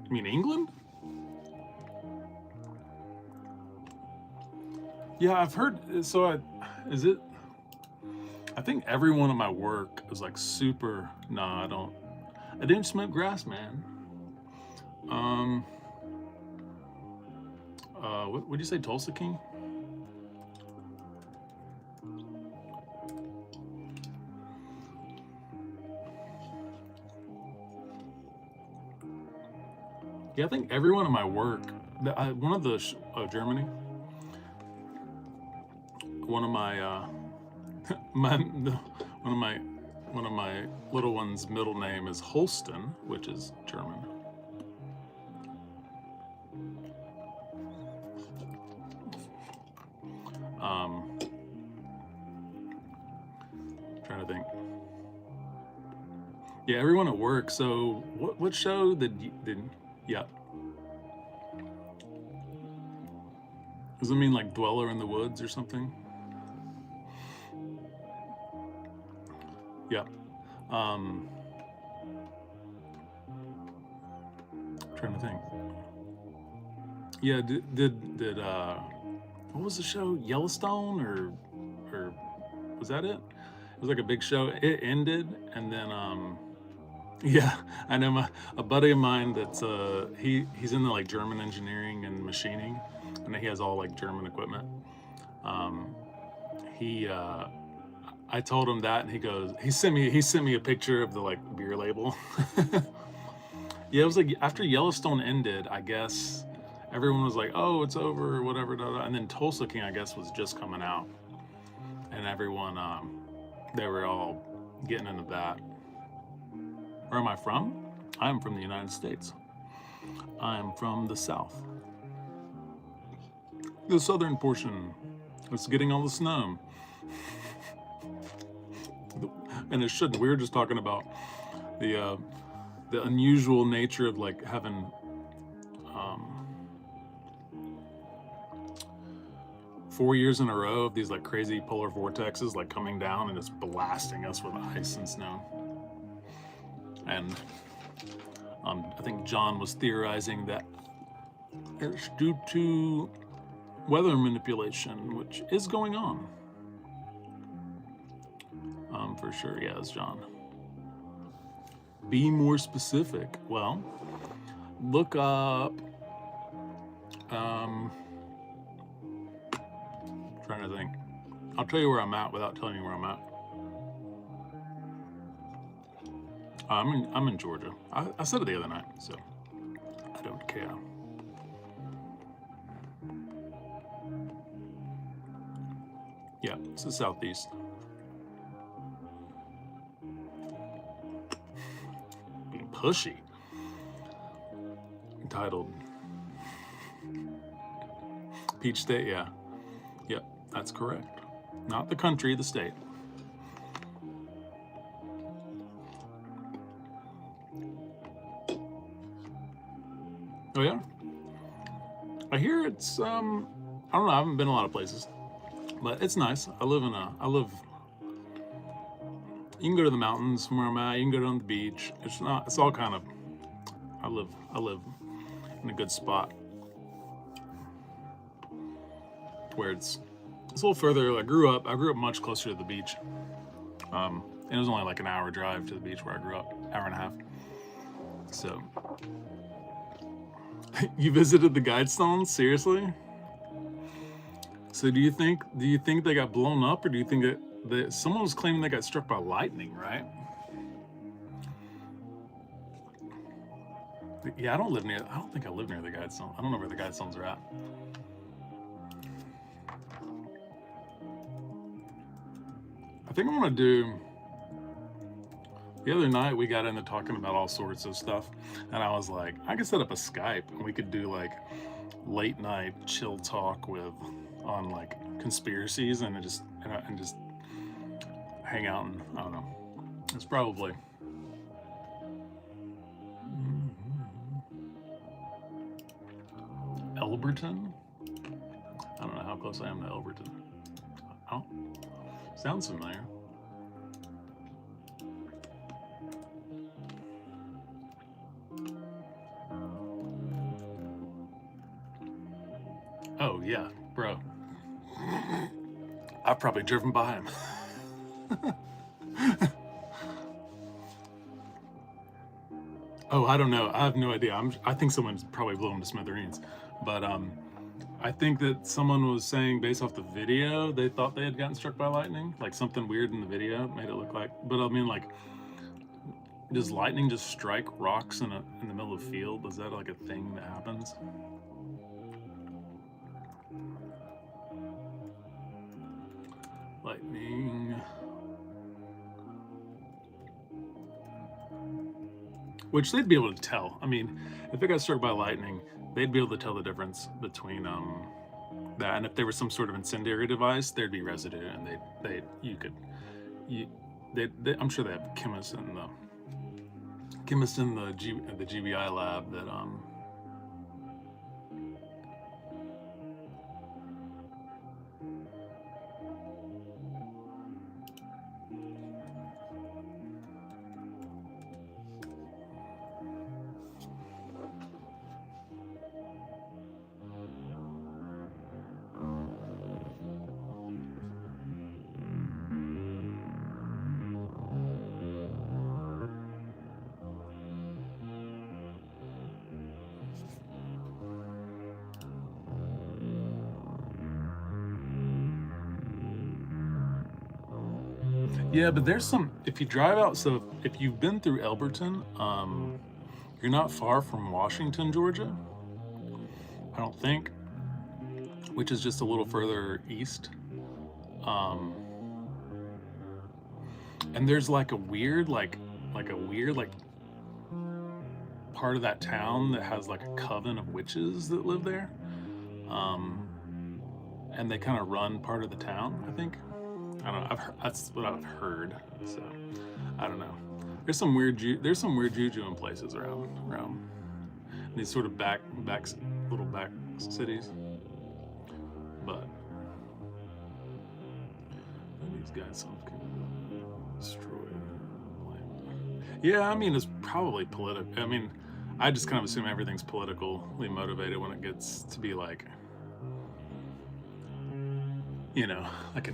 You mean England? Yeah, I've heard. So is it? I think everyone at my work is like super. Nah, I don't. I didn't smoke grass, man. What would you say, Tulsa King? Yeah, I think everyone at my work, one of the Germany, one of my one of my little one's middle name is Holston, which is German. Trying to think. Yeah, everyone at work. So what show did yeah. Does it mean like Dweller in the Woods or something? Yeah. Trying to think. Yeah, did what was the show? Yellowstone or was that it? It was like a big show. It ended and then yeah, I know a buddy of mine that's he's in the like German engineering and machining, and he has all like German equipment. He I told him that, and he sent me a picture of the like beer label. Yeah, it was like after Yellowstone ended, I guess everyone was like, "Oh, it's over," or whatever. And then Tulsa King, I guess, was just coming out, and everyone they were all getting into that. Where am I from? I am from the United States. I am from the South, the southern portion. It's getting all the snow, and it shouldn't. We were just talking about the unusual nature of like having 4 years in a row of these like crazy polar vortexes like coming down and just blasting us with ice and snow. And I think John was theorizing that it's due to weather manipulation, which is going on. For sure, yes, John. Be more specific. Well, look up. Trying to think. I'll tell you where I'm at without telling you where I'm at. I'm in Georgia. I said it the other night, so I don't care. Yeah, it's the southeast. Being pushy. Entitled Peach State, yeah. Yep, that's correct. Not the country, the state. Oh yeah? I hear it's I don't know, I haven't been a lot of places. But it's nice. You can go to the mountains from where I'm at, you can go down the beach. It's all kind of I live in a good spot where it's a little further. I grew up much closer to the beach. And it was only like an hour drive to the beach where I grew up, hour and a half. So you visited the Guidestones? Seriously? So do you think they got blown up, or do you think that someone was claiming they got struck by lightning, right? Yeah, I don't think I live near the Guidestones. I don't know where the Guidestones are at. I think I'm gonna do. The other night we got into talking about all sorts of stuff, and I was like, I could set up a Skype and we could do like late night chill talk on like conspiracies and just hang out, and I don't know. It's probably Elberton. I don't know how close I am to Elberton. Oh, sounds familiar. Oh yeah, bro. I've probably driven by him. Oh, I don't know. I have no idea. I think someone's probably blew him to smithereens. But I think that someone was saying, based off the video, they thought they had gotten struck by lightning. Like something weird in the video made it look like. But I mean, like, does lightning just strike rocks in the middle of the field? Is that like a thing that happens? Lightning. Which they'd be able to tell. I mean, if it got struck by lightning, they'd be able to tell the difference between that, and if there was some sort of incendiary device, there'd be residue, and I'm sure they have chemists in the GBI lab that Yeah, but there's some, if you drive out, so if you've been through Elberton, you're not far from Washington, Georgia, I don't think, which is just a little further east. Um, and there's like a weird, like part of that town that has like a coven of witches that live there. Um, and they kind of run part of the town, I think. I don't know. That's what I've heard. So I don't know. There's some weird juju in places around these sort of little back cities. But these guys can destroy. Yeah, I mean it's probably political. I mean, I just kind of assume everything's politically motivated when it gets to be like, like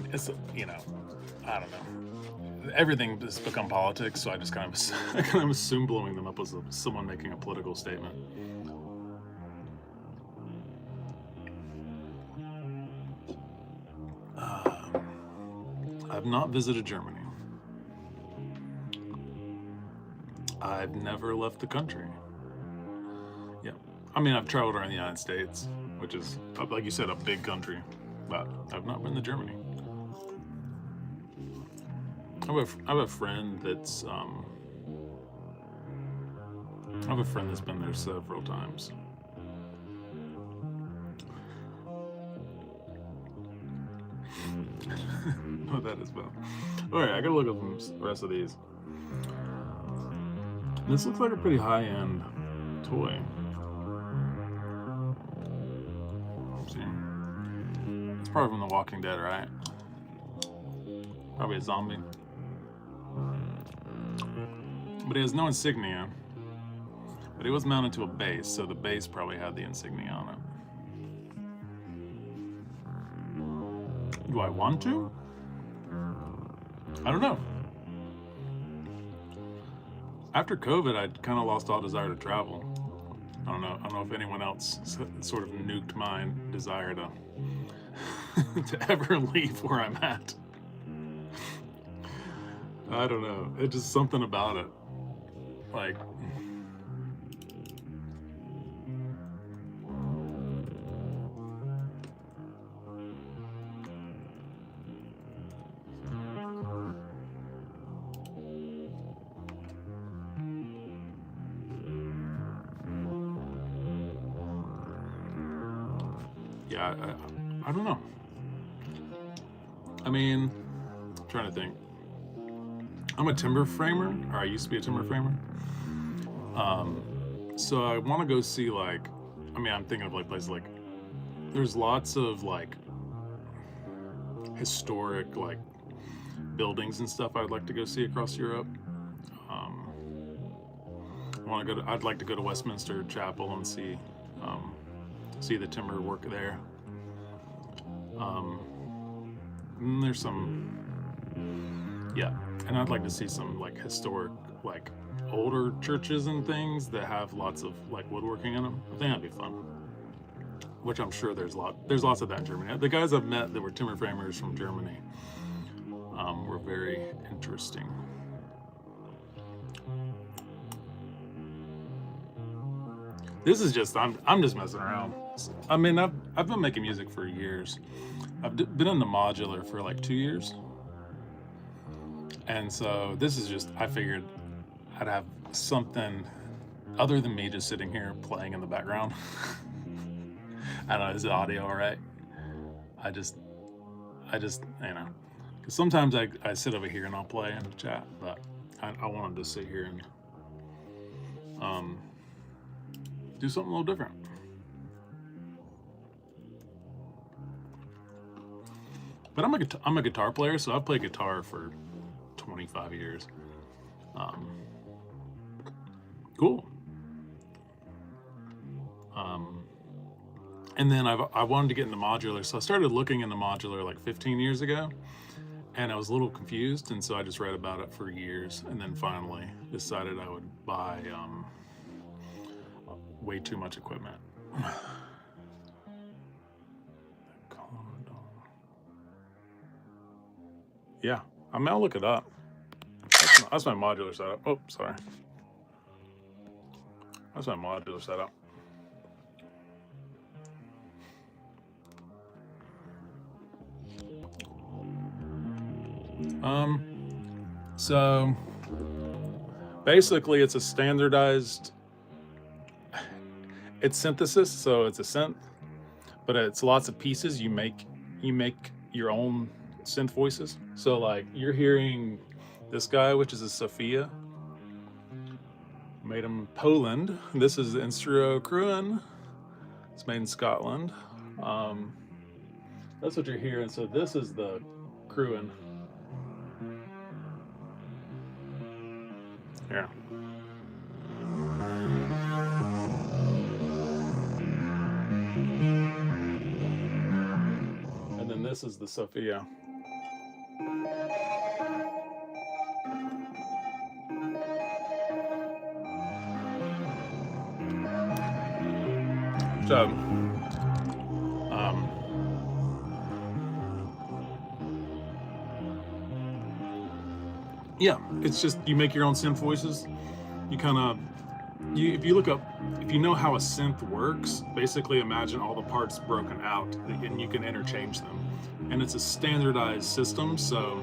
I don't know. Everything has become politics, so I just kind of assume blowing them up was someone making a political statement. I've not visited Germany. I've never left the country. Yeah, I mean I've traveled around the United States, which is, like you said, a big country, but I've not been to Germany. I have a friend that's been there several times. Oh, that is well. All right, I gotta look up the rest of these. This looks like a pretty high-end toy. Let's see, it's probably from The Walking Dead, right? Probably a zombie. But he has no insignia. But he was mounted to a base, so the base probably had the insignia on it. Do I want to? I don't know. After COVID, I kind of lost all desire to travel. I don't know if anyone else sort of nuked my desire to to ever leave where I'm at. I don't know. It's just something about it. Like, yeah, I don't know. I mean, I'm trying to think. I'm a timber framer, or I used to be a timber framer. So I want to go see I'm thinking of like places like, there's lots of like historic like buildings and stuff I'd like to go see across Europe. I'd like to go to Westminster Chapel and see the timber work there. And there's some, yeah, and I'd like to see some like historic, like older churches and things that have lots of like woodworking in them. I think that'd be fun. Which I'm sure there's lots of that in Germany. The guys I've met that were timber framers from Germany were very interesting. This is just, I'm just messing around. I mean, I've been making music for years. I've been into modular for like 2 years. And so this is just, I figured I'd have something other than me just sitting here playing in the background. I don't know, is the audio all right? I just, because sometimes I sit over here and I'll play and chat, but I wanted to sit here and do something a little different. But I'm a guitar player, so I've played guitar for 25 years. Cool. And then I wanted to get into modular, so I started looking into modular like 15 years ago, and I was a little confused, and so I just read about it for years, and then finally decided I would buy way too much equipment. Yeah, I mean, I'll look it up. That's my modular setup. Oh, sorry. That's my modular setup. So basically it's a standardized, it's synthesis, so it's a synth, but it's lots of pieces. You make your own synth voices. So like you're hearing this guy, which is a Sophia. Made in Poland. This is the Instro Cruin. It's made in Scotland. That's what you're hearing. So this is the Cruin. Yeah. And then this is the Sophia. So, yeah, it's just you make your own synth voices. You kind of, if you look up, if you know how a synth works, basically imagine all the parts broken out and you can interchange them. And it's a standardized system, so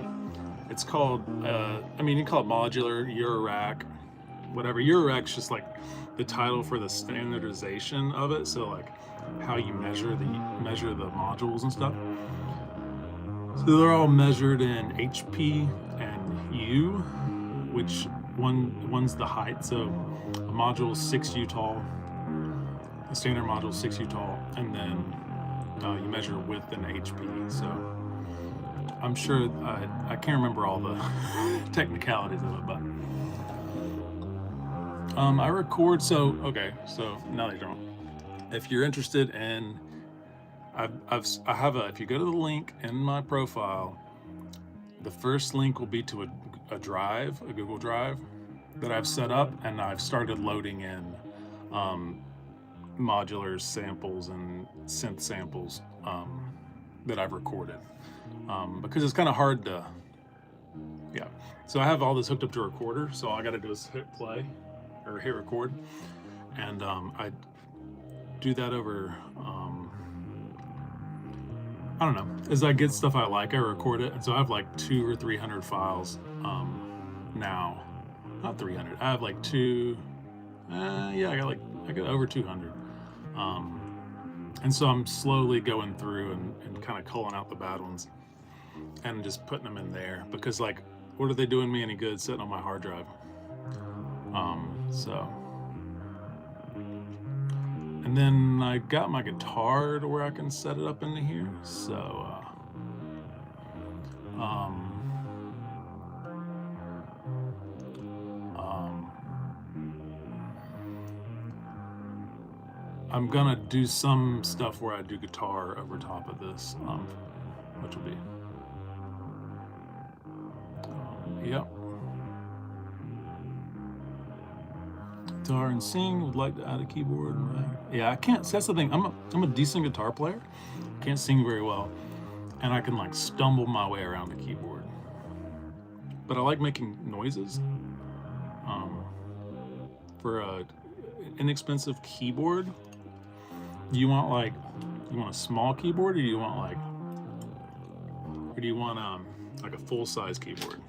it's called, I mean, you can call it modular, Eurorack, whatever. Eurorack's just like the title for the standardization of it. So like how you measure the modules and stuff. So they're all measured in HP and U, which one's the height. So a module is 6U tall, a standard module is 6U tall, and then you measure width in HP. So I'm sure I can't remember all the technicalities of it, but I record. So okay, so now that you don't, if you're interested in, I have a, if you go to the link in my profile, the first link will be to a drive, a Google Drive that I've set up, and I've started loading in modular samples and synth samples that I've recorded because it's kind of hard to, yeah. So I have all this hooked up to a recorder, so all I got to do is hit play or hit record, and I do that over, I don't know, as I get stuff I like, I record it, and so I have like 200 or 300 files now. Not 300. I have like yeah, I got over 200. And so I'm slowly going through and kind of culling out the bad ones and just putting them in there because like, what are they doing me any good sitting on my hard drive? So, and then I got my guitar to where I can set it up into here. So, I'm gonna do some stuff where I do guitar over top of this, which will be, yep. Guitar and sing. Would like to add a keyboard. Yeah, I can't. That's the thing. I'm a decent guitar player. Can't sing very well, and I can like stumble my way around the keyboard. But I like making noises. For a inexpensive keyboard, you want a small keyboard, or do you want like a full size keyboard?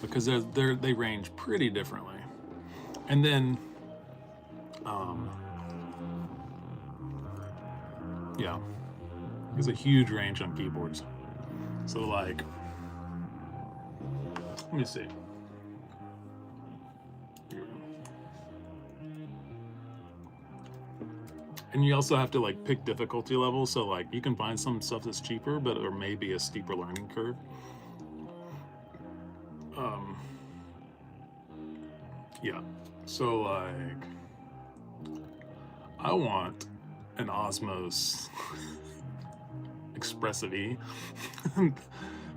Because they range pretty differently. And then, yeah, there's a huge range on keyboards. So like, let me see. And you also have to like pick difficulty level. So like you can find some stuff that's cheaper, but or maybe a steeper learning curve. Yeah. So like, I want an Osmos Expressive E.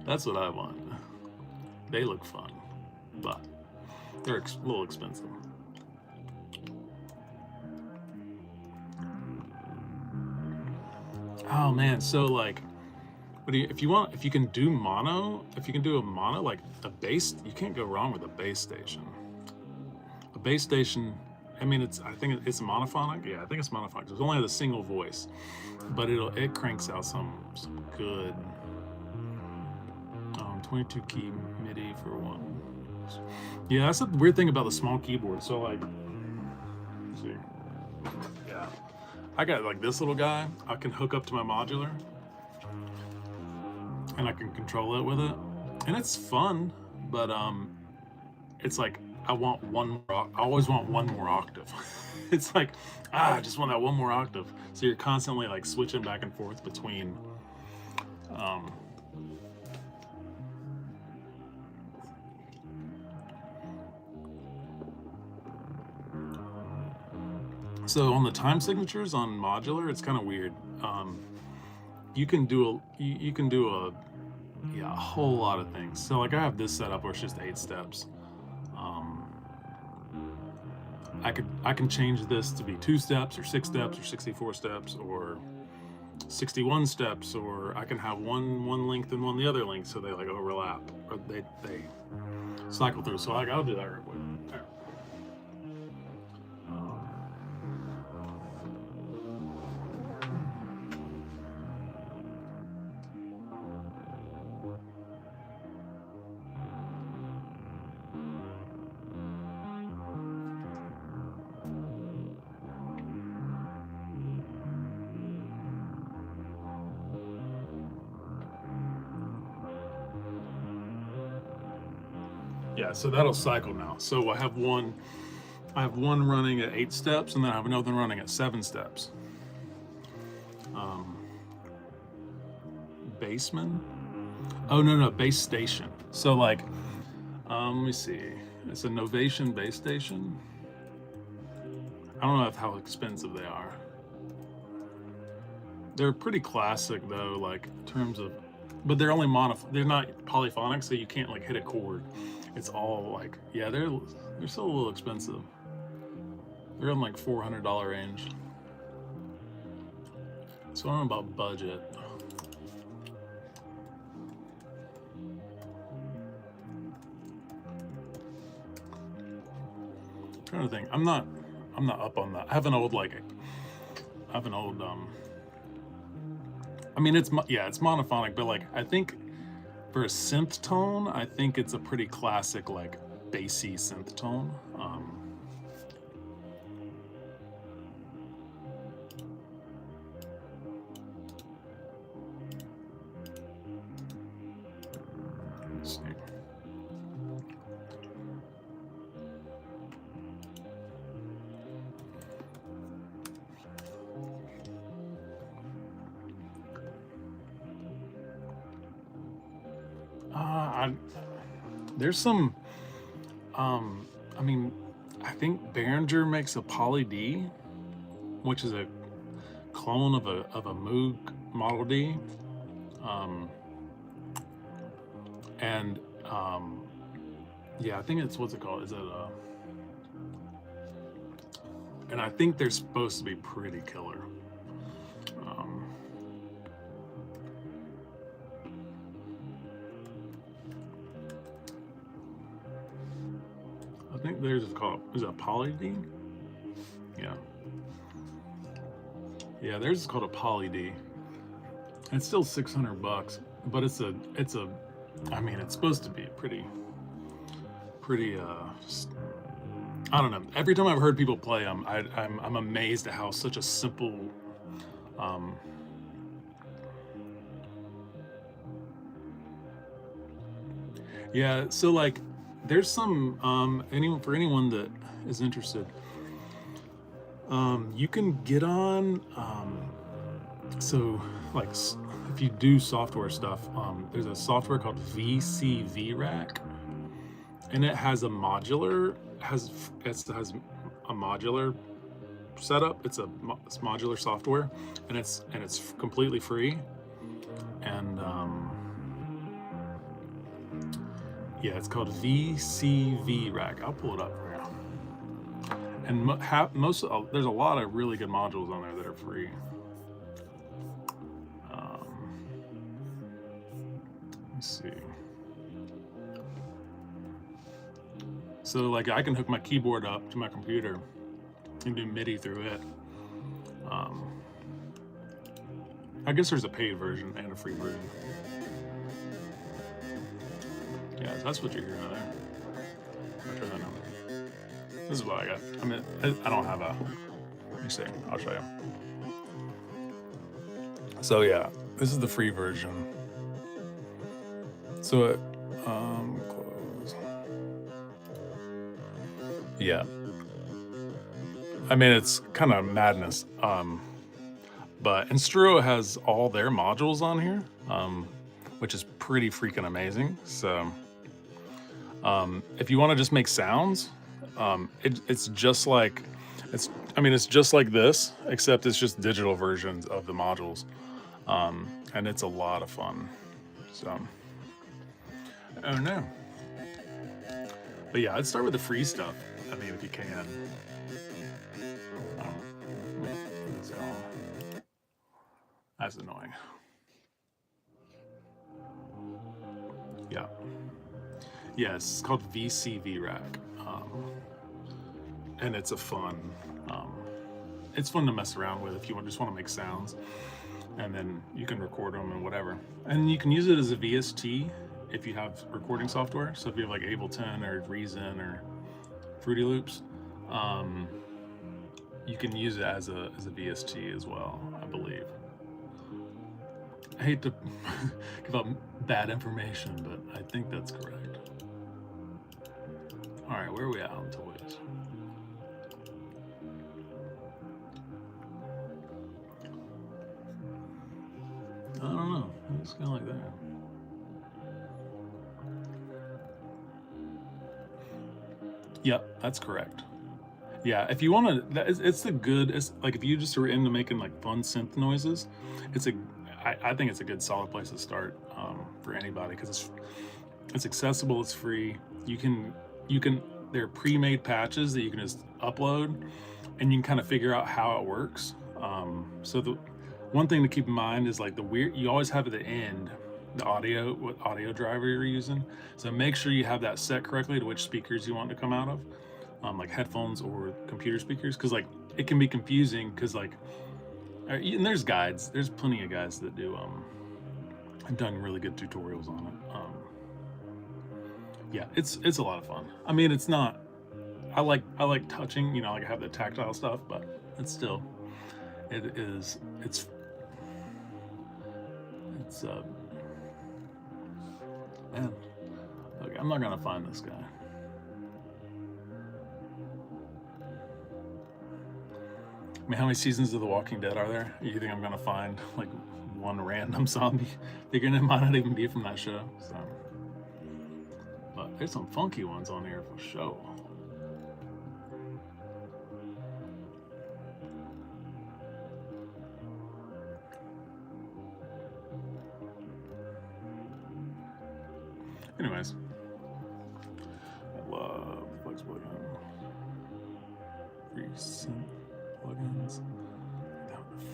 That's what I want. They look fun, but they're a little expensive. Oh man, so like But if you can do mono, if you can do a mono, like a bass, you can't go wrong with a bass station. A bass station, I mean, I think it's monophonic. Yeah, I think it's monophonic. It only has a single voice, but it cranks out some good 22 key MIDI for one. Yeah, that's the weird thing about the small keyboard. So like, let's see, yeah, I got like this little guy. I can hook up to my modular, and I can control it with it, and it's fun. But it's like I always want one more octave. It's like I just want that one more octave. So you're constantly like switching back and forth between. So on the time signatures on modular, it's kind of weird. You can do a whole lot of things. So like I have this setup where it's just 8 steps. I can change this to be 2 steps or 6 steps or 64 steps or 61 steps, or I can have one length and one the other length, so they like overlap or they cycle through. So I'll do that real quick. There. Yeah, so that'll cycle now. So I have one running at 8 steps, and then I have another one running at 7 steps. Bassman? Oh no, bass station. So like, let me see. It's a Novation bass station. I don't know how expensive they are. They're pretty classic though, like in terms of, but they're only they're not polyphonic, so you can't like hit a chord. It's all like, yeah, they're still a little expensive. They're in like $400 range. So I don't know about budget. I'm trying to think. I'm not up on that. I have an old I mean, it's monophonic, but like I think for a synth tone, I think it's a pretty classic like bassy synth tone. Let's see. There's some, I mean, I think Behringer makes a Poly D, which is a clone of a Moog Model D, and yeah, I think it's, what's it called? Is it and I think they're supposed to be pretty killer. I think theirs is it a Poly D? Yeah. Yeah, theirs is called a Poly D. It's still $600, but I mean, it's supposed to be pretty, I don't know. Every time I've heard people play them, I'm amazed at how such a simple, yeah, so like, there's some, for anyone that is interested, you can get on, so like, if you do software stuff, there's a software called VCV Rack, and it has a modular, has a modular setup. It's modular software, and it's completely free, and yeah, it's called VCV Rack. I'll pull it up for you. And there's a lot of really good modules on there that are free. Let's see. So like I can hook my keyboard up to my computer and do MIDI through it. I guess there's a paid version and a free version. Yeah, so that's what you're hearing there. I'll turn that on. This is what I got. I mean, I don't have a. Let me see. I'll show you. So yeah, this is the free version. So it, close. Yeah. I mean, it's kind of madness. But Instro has all their modules on here, which is pretty freaking amazing. So, if you want to just make sounds, it's just like it's just like this, except it's just digital versions of the modules, and it's a lot of fun. So, oh no, but yeah, I'd start with the free stuff. I mean, if you can. So, that's annoying. Yeah. Yes, it's called VCV Rack. And it's a fun, it's fun to mess around with if you just want to make sounds. And then you can record them and whatever. And you can use it as a VST if you have recording software. So if you have like Ableton or Reason or Fruity Loops, you can use it as a VST as well, I believe. I hate to give out bad information, but I think that's correct. All right, where are we at on toys? I don't know. It's kind of like that. Yep, that's correct. Yeah, if you want to, it's the good. It's like if you just are into making like fun synth noises, I think it's a good solid place to start for anybody because it's accessible, it's free. You can there are pre-made patches that you can just upload, and you can kind of figure out how it works. So the one thing to keep in mind is like you always have at the end what audio driver you're using. So make sure you have that set correctly to which speakers you want to come out of, like headphones or computer speakers, because like it can be confusing because like. And there's guides. There's plenty of guys that do. I've done really good tutorials on it. Yeah, it's a lot of fun. I mean, it's not. I like touching. You know, like I have the tactile stuff, but it's still. It's. Man, okay, I'm not gonna find this guy. I mean, how many seasons of The Walking Dead are there? You think I'm gonna find like one random zombie figuring it might not even be from that show? So, but there's some funky ones on here for sure. Anyways, I love Flex plugin. Free synth plugins.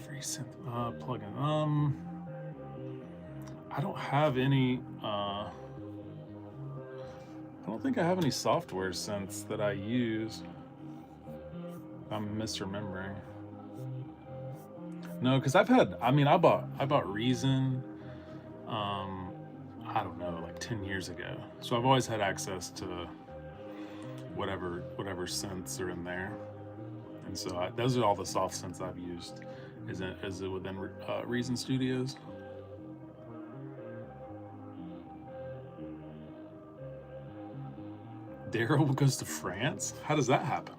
Free synth plugin. I don't have any. I don't think I have any software synths that I use. I'm misremembering. No, because I've had. I mean, I bought Reason. I don't know, like 10 years ago. So I've always had access to whatever synths are in there, and so those are all the soft synths I've used. Is it within Reason Studios? Daryl goes to France. How does that happen?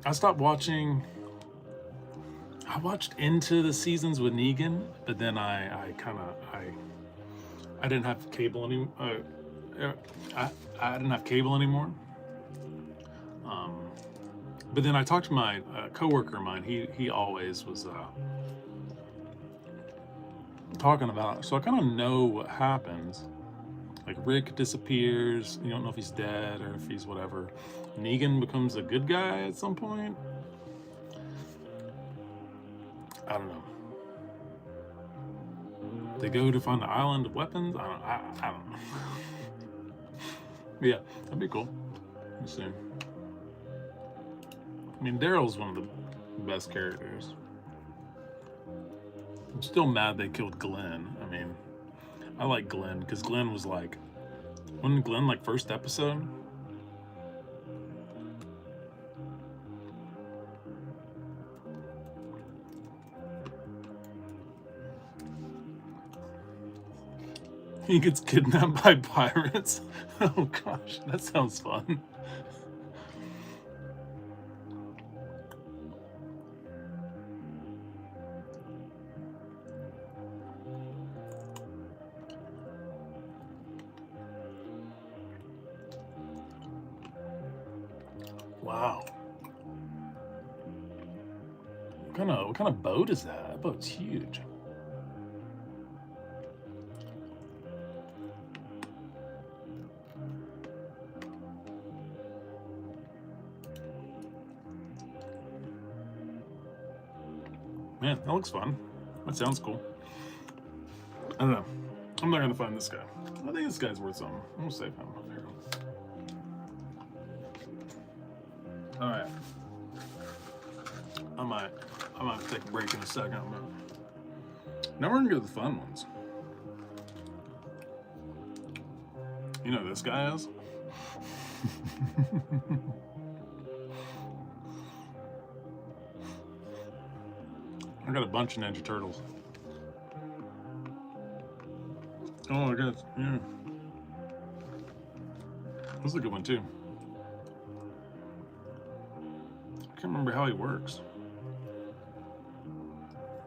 I stopped watching. I watched into the seasons with Negan, but then I didn't have cable anymore. I didn't have cable anymore. But then I talked to my coworker of mine. He always was talking about it, so I kind of know what happens. Like Rick disappears. You don't know if he's dead or if he's whatever. Negan becomes a good guy at some point. I don't know. They go to find the island of weapons. I don't know. Yeah, that'd be cool. Let's see. I mean, Daryl's one of the best characters. I'm still mad they killed Glenn. I mean, I like Glenn because Glenn was like, wasn't Glenn like first episode? He gets kidnapped by pirates. Oh gosh, that sounds fun. Wow. What kind of boat is that? That boat's huge. Man, that looks fun. That sounds cool. I don't know. I'm not gonna find this guy. I think this guy's worth something. I'm gonna save him. Here. All right. I might take a break in a second. But now we're gonna go to the fun ones. You know who this guy is? I got a bunch of Ninja Turtles. Oh my god, yeah. This is a good one too. I can't remember how he works.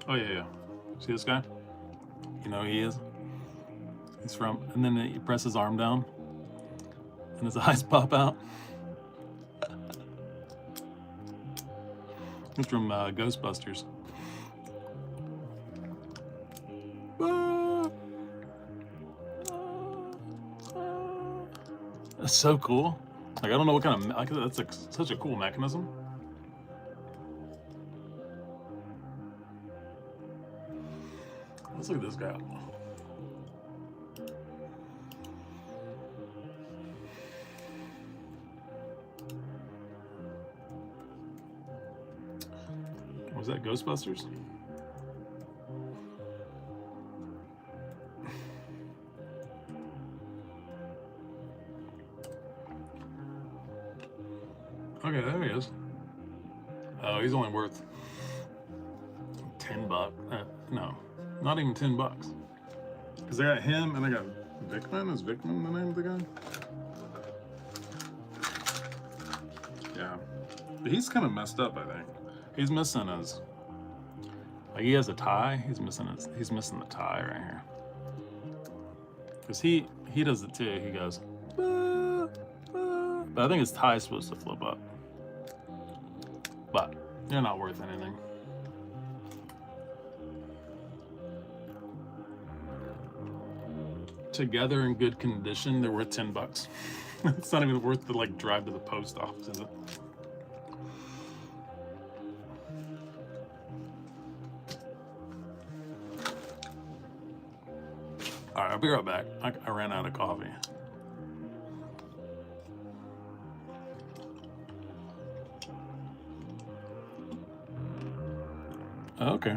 Oh yeah. See this guy? You know who he is? He's from, and then you press his arm down, and his eyes pop out. He's from Ghostbusters. That's so cool. Like, I don't know what kind of, like, that's like such a cool mechanism. Let's look at this guy. Was that Ghostbusters? Okay, there he is. Oh, he's only worth $10. No, not even $10. Because I got him and I got Vickman. Is Vickman the name of the guy? Yeah, but he's kind of messed up. I think he's missing his. Like, he has a tie. He's missing the tie right here. Cause he does it too. He goes, "Bah, bah," but I think his tie is supposed to flip up. But they're not worth anything. Together in good condition, they're worth $10. It's not even worth the like drive to the post office, is it? All right, I'll be right back. I ran out of coffee. Okay.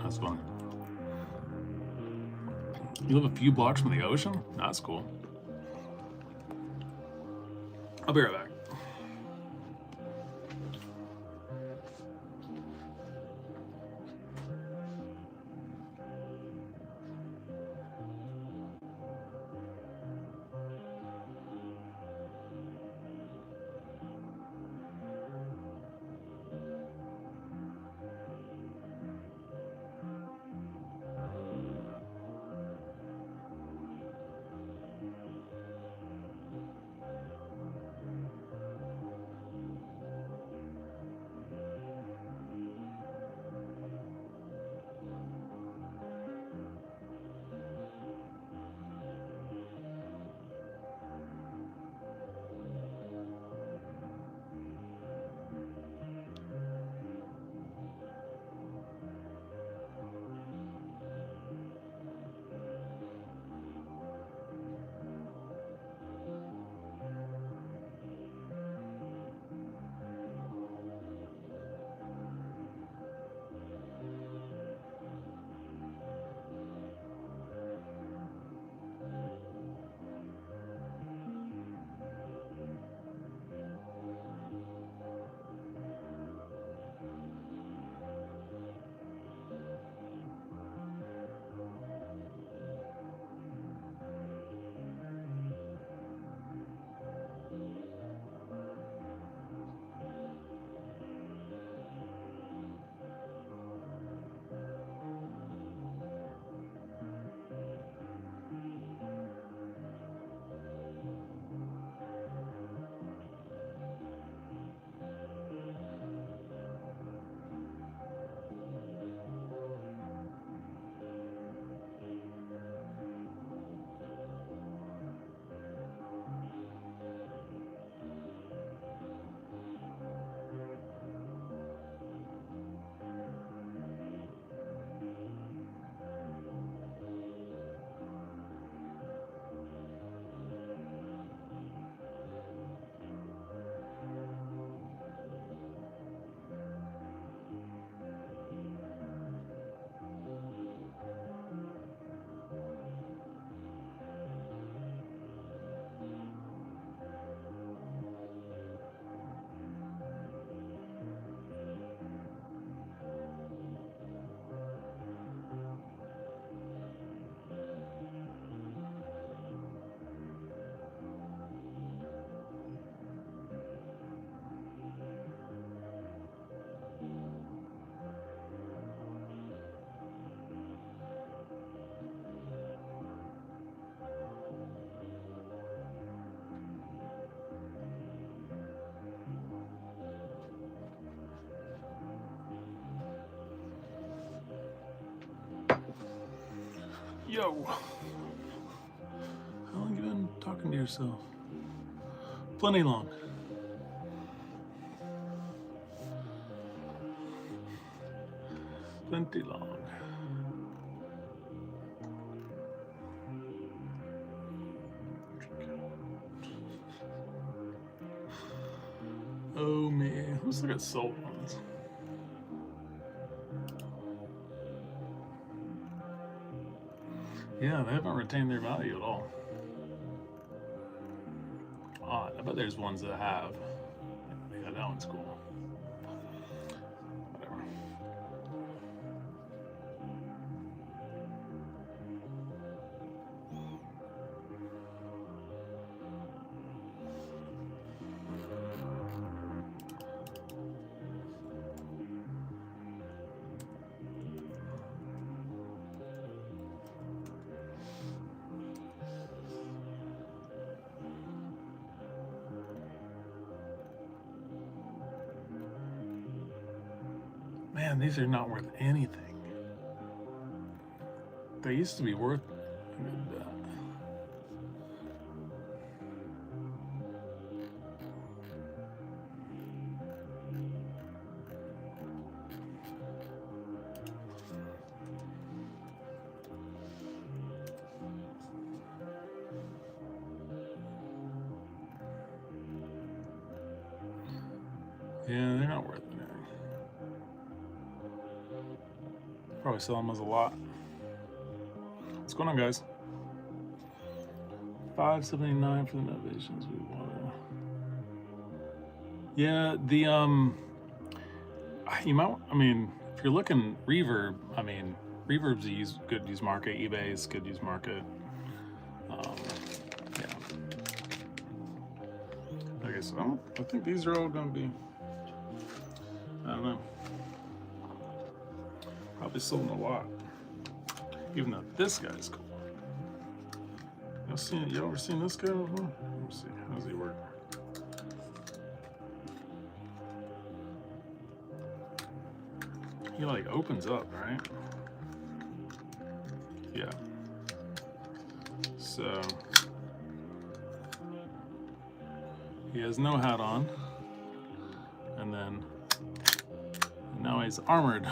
That's fun. You live a few blocks from the ocean? That's cool. I'll be right back. Yo. How long you been talking to yourself? Plenty long. Plenty long. Oh man, let's look at sold ones. Yeah, they haven't retained their value at all. Odd. I bet there's ones that have. Yeah, that one's cool. Whatever. Man, these are not worth anything. They used to be worth a good bit. Yeah, they're not worth anything. Probably sell them as a lot. What's going on, guys? $5.79 for the novations we want. Yeah, the you might. I mean, if you're looking reverb, I mean, reverb's a good use market. eBay's good use market. Yeah. Okay, so I think these are all going to be. I don't know. Probably sold a lot. Even though this guy's cool. You ever seen this guy before? Let me see. How does he work? He like opens up, right? Yeah. So he has no hat on. And then now he's armored.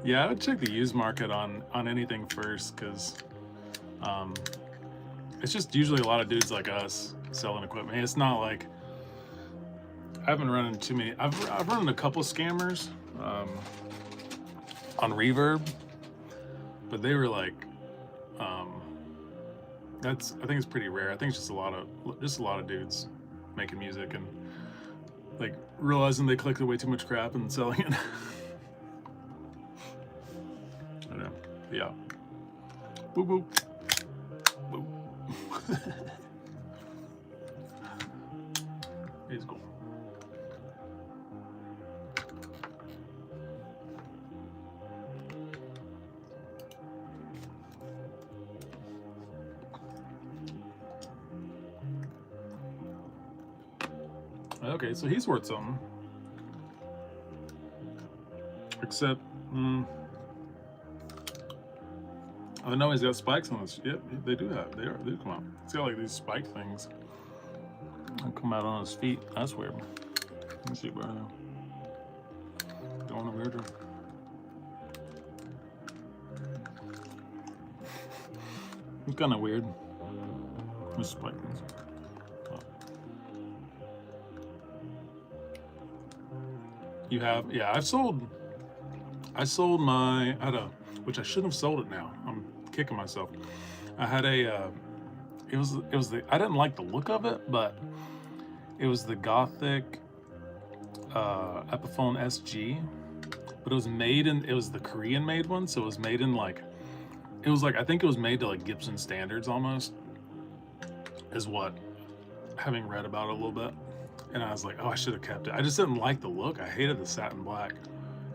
Yeah, I would check the used market on anything first, because it's just usually a lot of dudes like us selling equipment. It's not like I haven't run into too many. I've run into a couple scammers on Reverb, but they were like I think it's pretty rare. I think it's just a lot of dudes making music and like realizing they collected way too much crap and selling it. I know. Yeah. Boop boop. Boop. He's cool. Okay, so he's worth something. Except, I know he's got spikes on this. Yep, they do have. They do come out. It's got like these spike things that come out on his feet. That's weird. Let me see where now. Going over here. It's kind of weird. These spike things. You have, yeah. I sold my, which I shouldn't have sold it now. I'm kicking myself. I had a, it was the, I didn't like the look of it, but it was the Gothic Epiphone SG, but it was the Korean made one, so it was made in like, I think it was made to like Gibson standards almost, is what, having read about it a little bit. And I was like, oh, I should have kept it. I just didn't like the look. I hated the satin black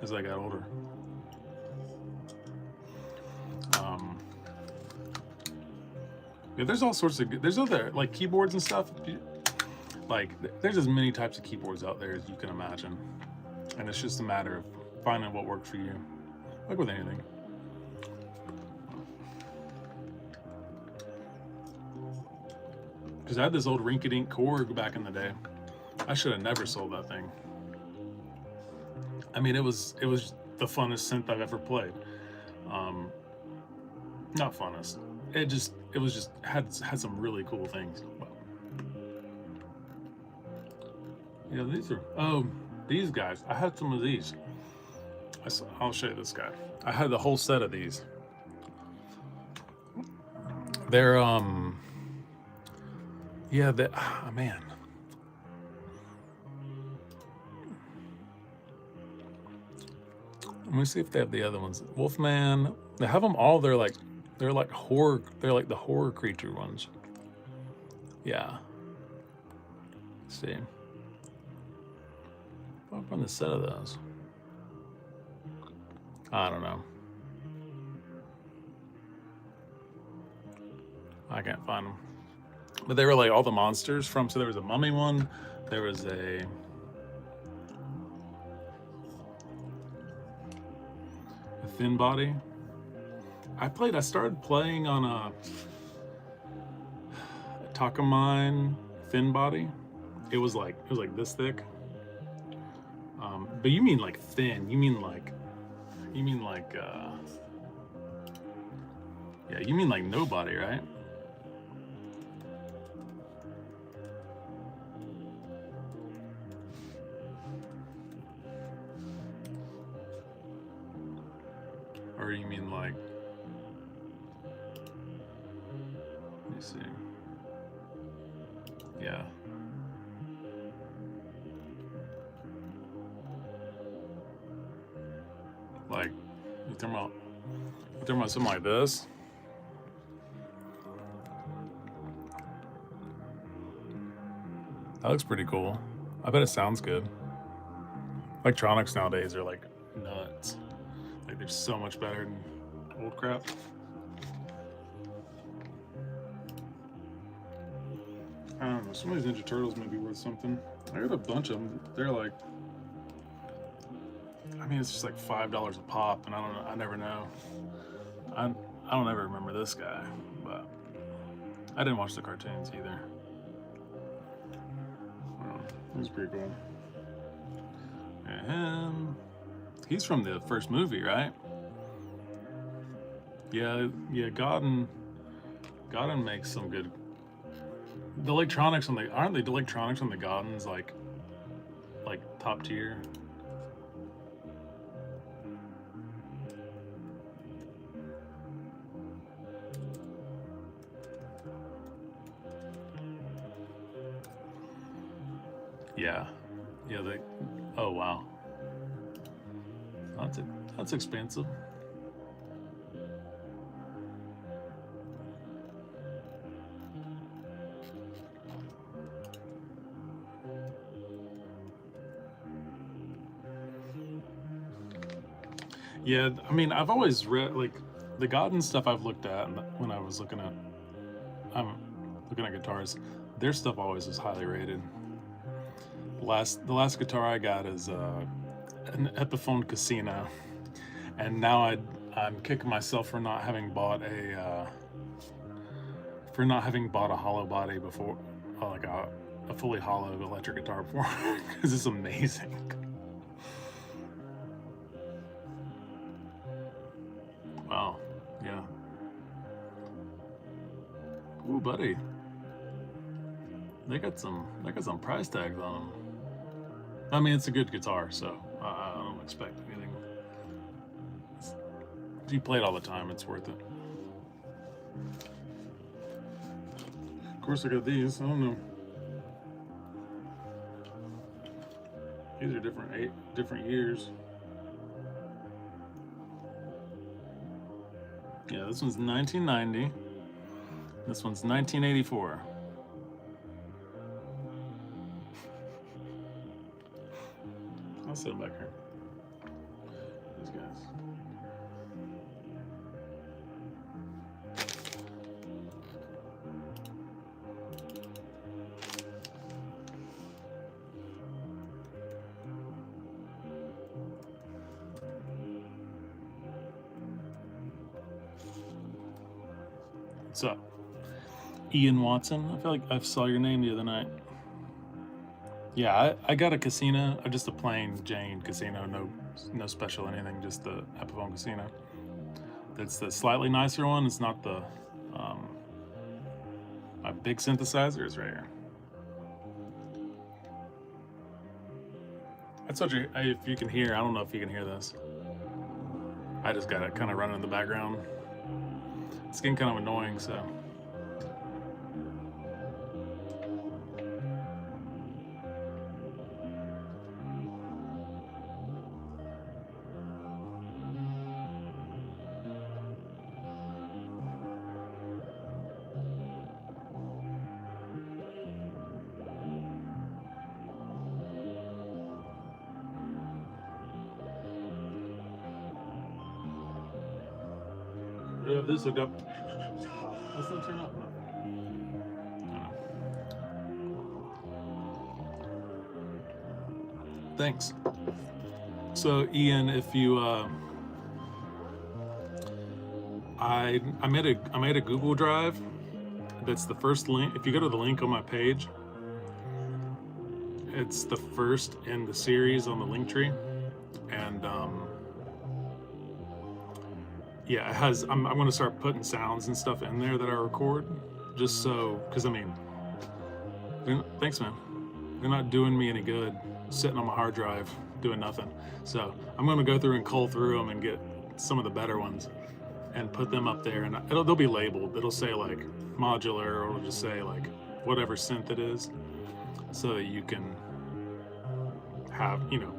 as I got older. Yeah, there's all sorts of, there's other like keyboards and stuff. Like there's as many types of keyboards out there as you can imagine. And it's just a matter of finding what works for you. Like with anything. Because I had this old rinky-dink Korg back in the day. I should have never sold that thing. I mean, it was the funnest synth I've ever played. Not funnest. It was just had some really cool things. Yeah, these guys. I had some of these. I'll show you this guy. I had the whole set of these. They're yeah, man. Let me see if they have the other ones. Wolfman. They have them all. They're like horror. They're like the horror creature ones. Yeah. Let's see. I'll run the set of those. I don't know. I can't find them. But they were like all the monsters from. So there was a mummy one. There was a thin body. I started playing on a Takamine thin body. It was like this thick. But you mean like thin? You mean like yeah, you mean like nobody, right? Or you mean like, let me see. Yeah. Like, you talking about something like this? That looks pretty cool. I bet it sounds good. Electronics nowadays are like nuts. Like they're so much better than old crap. I don't know. Some of these Ninja Turtles may be worth something. I got a bunch of them. They're like, I mean, it's just like $5 a pop, and I don't know. I never know. I don't ever remember this guy, but I didn't watch the cartoons either. He's pretty cool. And he's from the first movie, right? Yeah. Godden makes some good. The electronics on aren't the electronics on the Goddens like top tier? Yeah. Oh wow. That's expensive. Yeah, I mean, I've always read like the Godden stuff I've looked at when I was looking at guitars. Their stuff always is highly rated. The last guitar I got is an Epiphone Casino, and now I'm kicking myself for not having bought a hollow body before, like a fully hollow electric guitar before, because it's amazing. Wow, yeah. Ooh, buddy. They got some price tags on them. I mean, it's a good guitar, so I don't expect anything. If you play it all the time, it's worth it. Of course, I got these. I don't know. These are different years. Yeah, this one's 1990. This one's 1984. I'll sit them back here. These guys. So, Ian Watson. I feel like I saw your name the other night. Yeah, I got a casino, just a plain Jane casino, no special anything, just the Epiphone casino. That's the slightly nicer one. It's not the my big synthesizer is right here. That's what you, if you can hear. I don't know if you can hear this. I just got it kind of running in the background. It's getting kind of annoying, so. We have this hooked up. Let's not turn up. Thanks. So Ian, if you I made a Google Drive. That's the first link. If you go to the link on my page, it's the first in the series on the link tree, and yeah, it has. I'm going to start putting sounds and stuff in there that I record, just so, because I mean, thanks, man. They're not doing me any good sitting on my hard drive doing nothing. So I'm going to go through and cull through them and get some of the better ones and put them up there, and they'll be labeled. It'll say like modular, or it'll just say like whatever synth it is, so that you can have, you know,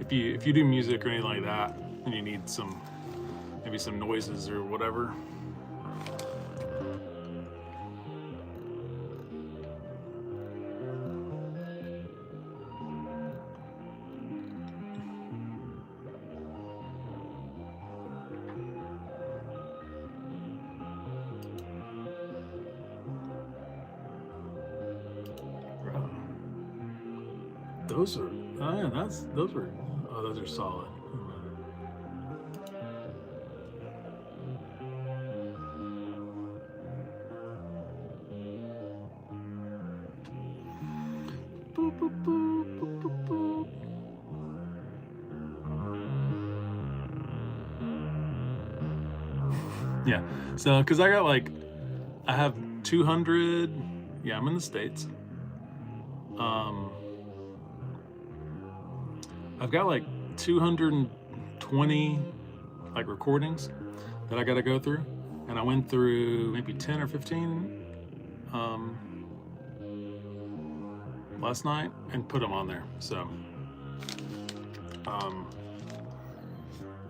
if you do music or anything like that, and you need maybe some noises or whatever. Those are, oh yeah, those are solid. Boop, boop, boop, boop, boop, boop. Yeah, so because I have 200. Yeah, I'm in the States. I've got like 220 like recordings that I got to go through, and I went through maybe 10 or 15 last night and put them on there. So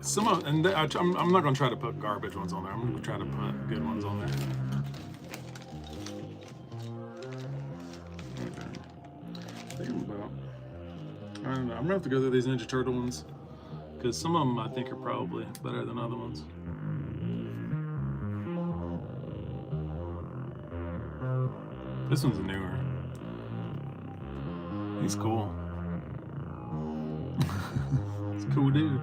some of, and I'm not going to try to put garbage ones on there. I'm going to try to put good ones on there. I don't know. I'm gonna have to go through these Ninja Turtle ones, because some of them I think are probably better than other ones. This one's newer. He's cool. He's a cool dude.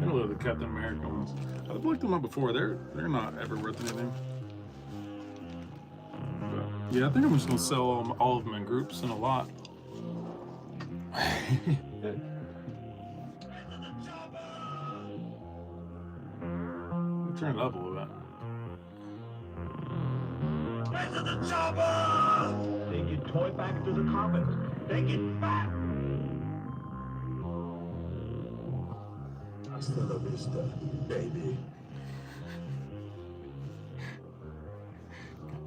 I love the Captain America ones. I've looked them up before. They're not ever worth anything. But, yeah, I think I'm just gonna sell all of them in groups and a lot. Turn it up a little bit. Back to the chopper! Take your toy back to the carpet. Take it back! Hasta la vista, baby.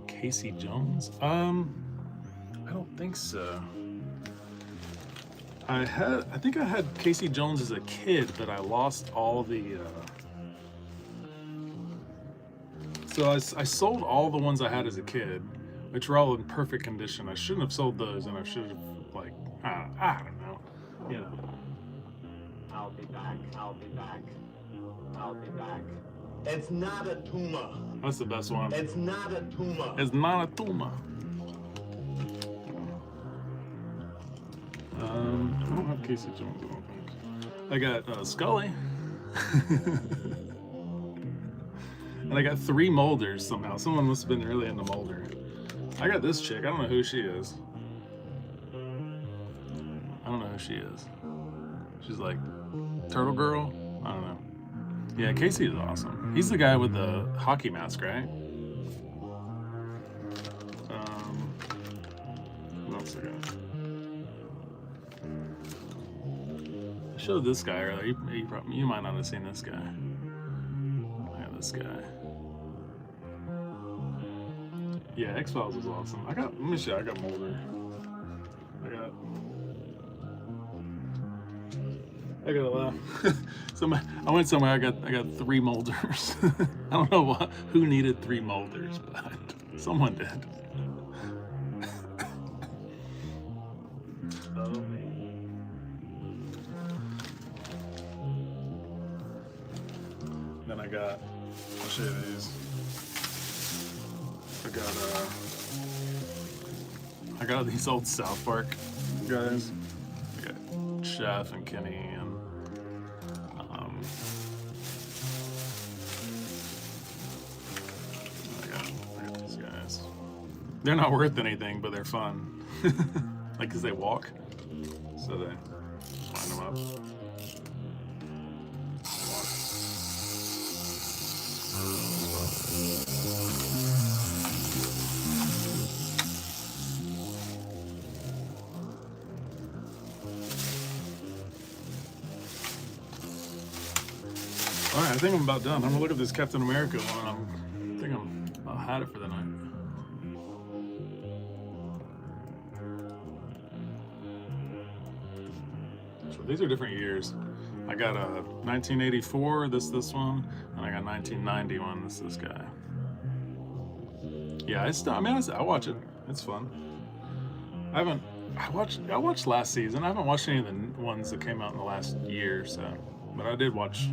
Casey Jones? I don't think so. I think I had Casey Jones as a kid, but I lost all the. So I sold all the ones I had as a kid, which were all in perfect condition. I shouldn't have sold those, and I should have, like, I don't know, you know. I'll be back. I'll be back. I'll be back. It's not a tumor. That's the best one. It's not a tumor. It's not a tumor. I don't have Casey Jones, I don't think. I got Scully. And I got 3 molders somehow. Someone must have been really into molder. I got this chick. I don't know who she is. I don't know who she is. She's like Turtle Girl. I don't know. Yeah, Casey is awesome. He's the guy with the hockey mask, right? What else I got? I showed this guy earlier. You might not have seen this guy. I got this guy. Yeah, X-Files was awesome. Let me show you, I got Mulder. I got a laugh. I went somewhere. I got 3 molders. I don't know who needed 3 molders, but someone did. Oh, man. Then I'll show you these. I got these old South Park guys. I got Chef and Kenny and I got these guys. They're not worth anything, but they're fun. Like, 'cause they walk, so they line them up. All right, I think I'm about done. I'm gonna look at this Captain America one. I think I'm about had it for the night. So these are different years. I got a 1984, this one, and I got 1991, this guy. Yeah, I watch it. It's fun. I watched last season. I haven't watched any of the ones that came out in the last year, so, but I did watch.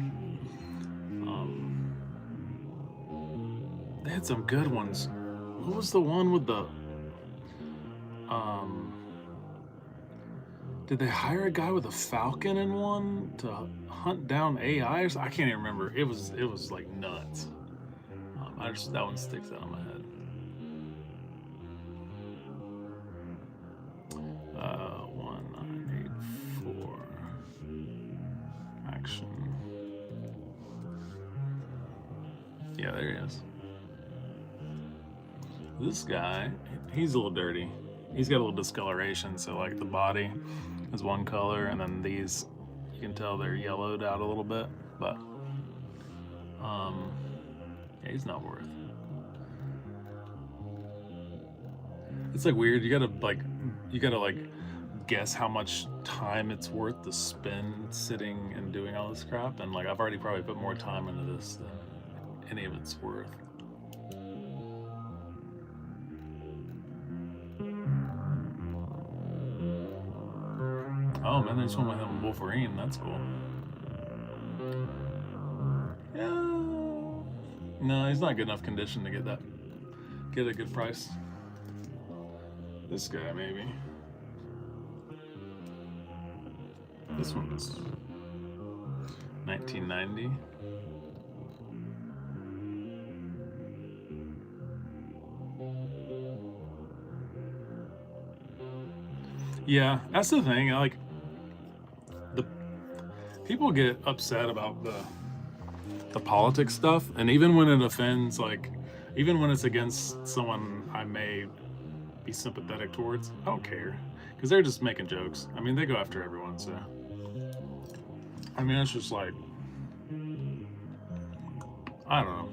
They had some good ones. What was the one with the? Did they hire a guy with a falcon in one to hunt down AI? I can't even remember. It was like nuts. That one sticks out in my head. 1984 action. Yeah, there he is. This guy, he's a little dirty. He's got a little discoloration, so like the body is one color, and then these, you can tell they're yellowed out a little bit, but yeah, he's not worth. It's like weird. You gotta guess how much time it's worth to spend sitting and doing all this crap, and like I've already probably put more time into this than any of it's worth. Oh man, there's one with him, Wolverine. That's cool. Yeah. No, he's not good enough condition to get a good price. This guy maybe. This one's 1990. Yeah, that's the thing. Like, the people get upset about the politics stuff, and even when it offends, like, even when it's against someone I may be sympathetic towards, I don't care, because they're just making jokes. I mean, they go after everyone, so. I mean, it's just like, I don't know.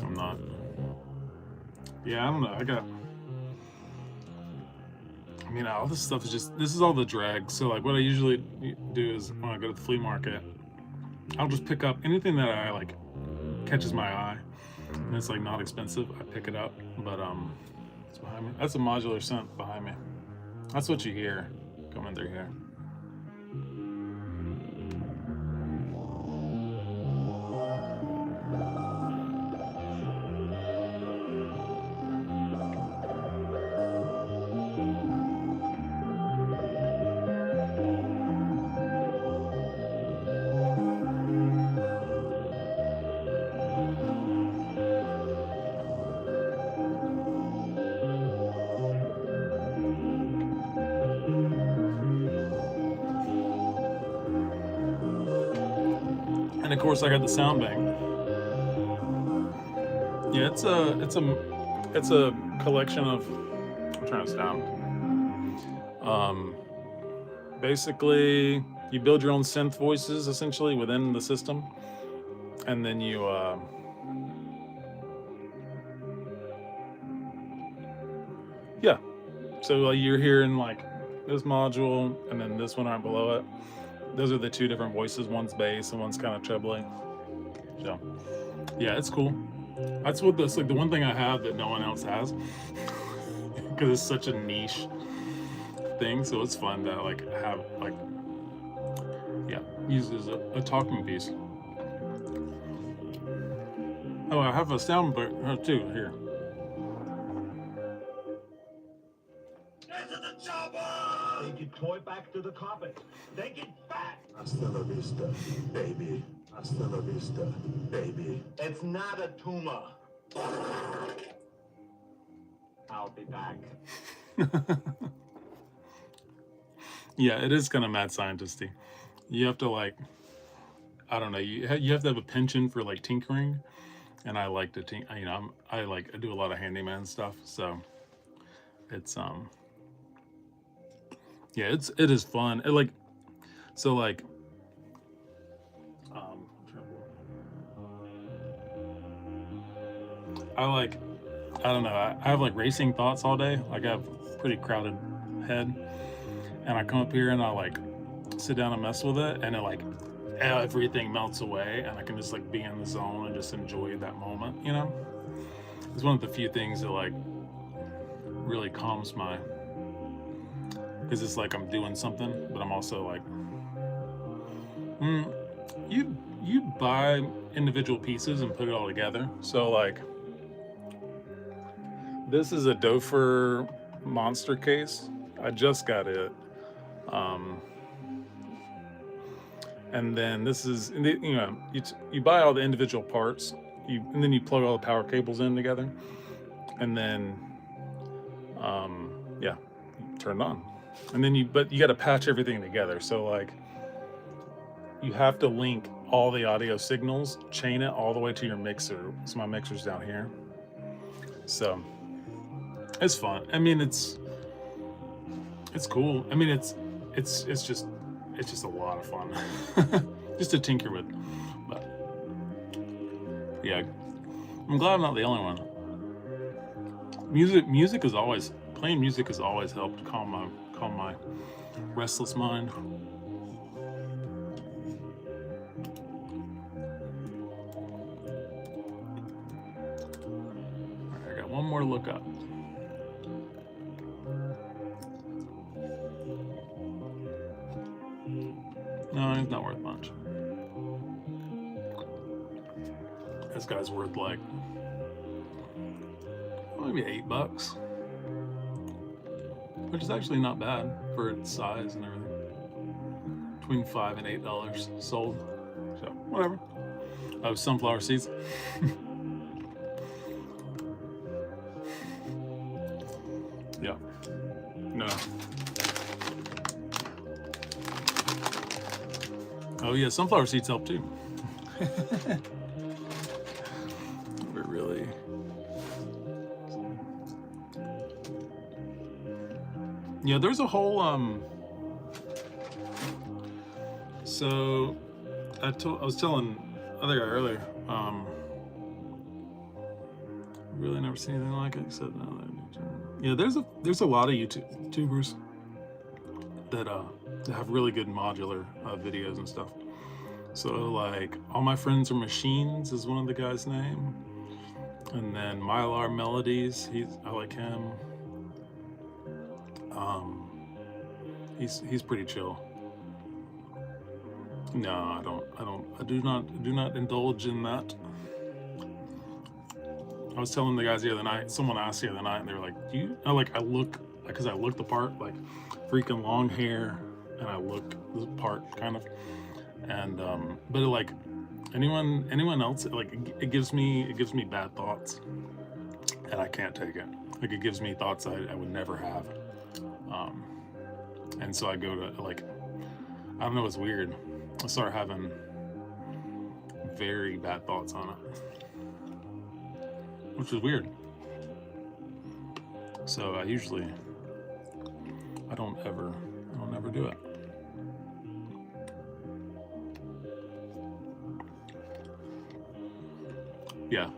I'm not. Yeah, I don't know. I mean, all this stuff is this is all the drag. So, like, what I usually do is when I go to the flea market, I'll just pick up anything that I like catches my eye, and it's like not expensive. I pick it up, but it's behind me. That's a modular synth behind me. That's what you hear coming through here. And of course I got the sound bank. Yeah, it's a collection of, I'm trying to sound. Basically you build your own synth voices essentially within the system, and then you yeah, so you're hearing like this module and then this one right below it. Those are the two different voices. One's bass and one's kind of trebly. So yeah, it's cool. That's what this, like, the one thing I have that no one else has, because it's such a niche thing. So it's fun to like have like, yeah, use it as a talking piece. Oh, I have a sound too here. Get to the chopper! Take your toy back to the carpet. Take it back! Hasta la vista, baby. Hasta la vista, baby. It's not a tumor. I'll be back. Yeah, it is kind of mad scientisty. You have to like, I don't know, you have to have a penchant for like tinkering, and I like to you know, I do a lot of handyman stuff, so it's yeah, it is fun. It like, so like I don't know, I have like racing thoughts all day. Like I have a pretty crowded head, and I come up here and I like sit down and mess with it, and it like everything melts away, and I can just like be in the zone and just enjoy that moment, you know? It's one of the few things that like really calms my, because it's like I'm doing something, but I'm also like, you buy individual pieces and put it all together. So like, this is a Dofer monster case. I just got it. And then this is, you know, you buy all the individual parts, and then you plug all the power cables in together, and then, yeah, turn it on. And then but you got to patch everything together. So like, you have to link all the audio signals, chain it all the way to your mixer. So my mixer's down here. So it's fun. I mean, it's cool. I mean, it's just a lot of fun just to tinker with. But yeah, I'm glad I'm not the only one. Music is always, playing music has always helped calm my restless mind. Alright, I got one more to look up. No, he's not worth much. This guy's worth like maybe $8, which is actually not bad for its size and everything. Between $5 and $8 sold. So whatever. Oh, sunflower seeds. Yeah. No. Oh yeah, sunflower seeds help too. But really, yeah, there's a whole so I was telling other guy earlier, really never seen anything like it except yeah, there's a lot of YouTubers that have really good modular videos and stuff. So like, All My Friends Are Machines is one of the guys' name, and then Mylar Melodies, I like him. He's pretty chill. No, I do not indulge in that. I was telling the guys the other night, someone asked the other night, and they were like, I look the part, like freaking long hair, and I look the part kind of, and but like anyone else, like it gives me bad thoughts, and I can't take it. Like it gives me thoughts I would never have, and so I go to like, I don't know, it's weird. I start having very bad thoughts on it, which is weird. So I don't ever do it. Yeah.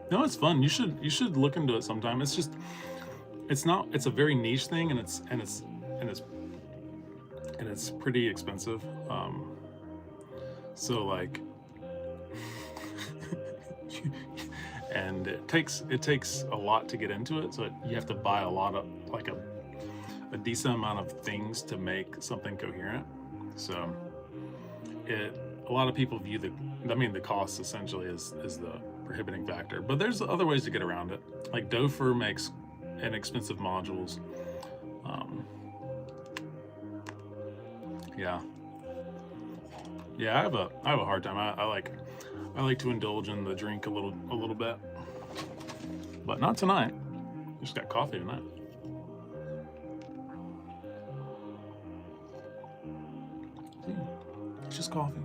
No, it's fun. You should look into it sometime. It's just, it's a very niche thing, and it's pretty expensive. So like, and it takes a lot to get into it. So you have to buy a lot of, like, a decent amount of things to make something coherent. So a lot of people view the cost essentially is the prohibiting factor, but there's other ways to get around it. Like Dofer makes inexpensive modules. Yeah, I have a hard time. I like to indulge in the drink a little bit, but not tonight. Just got coffee tonight. It's just coffee.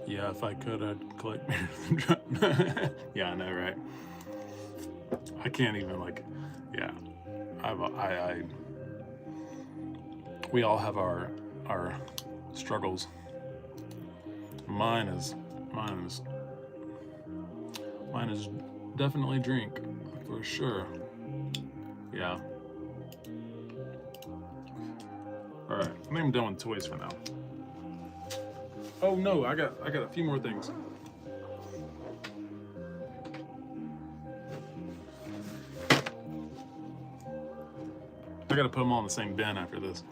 Yeah, if I could, I'd collect beer. Yeah, I know, right? I can't even, like, yeah. We all have our struggles. Mine is definitely drink, for sure. Yeah. All right, I think I'm done with toys for now. Oh no, I got a few more things. I gotta put them all in the same bin after this.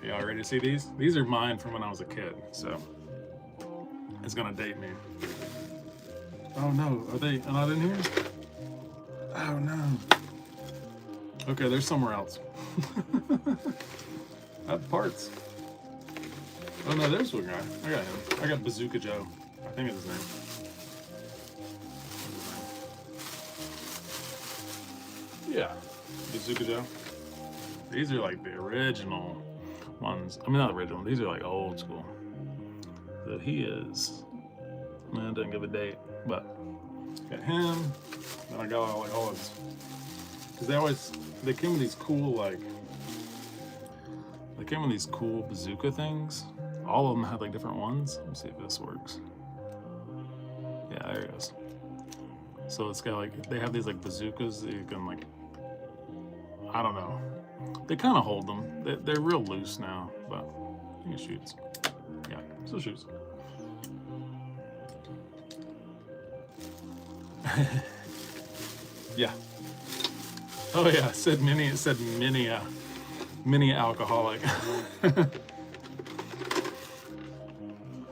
Y'all ready to see these? These are mine from when I was a kid, so it's gonna date me. Oh no, are they not in here? Oh no. Okay, they're somewhere else. I have parts. Oh no, there's one guy. I got him. I got Bazooka Joe. I think it's his name. Yeah, Bazooka Joe. These are like the original ones. I mean, not original. These are like old school. So he is. Man, it doesn't give a date, but got him. Then I got all his. Because they came with these cool bazooka things. All of them had like different ones. Let me see if this works. Yeah, there it goes. So it's got like, they have these like bazookas that you can like, I don't know. They kind of hold them. They're real loose now, but I think it shoots. Yeah, still shoots. Yeah. Oh yeah, it said mini alcoholic.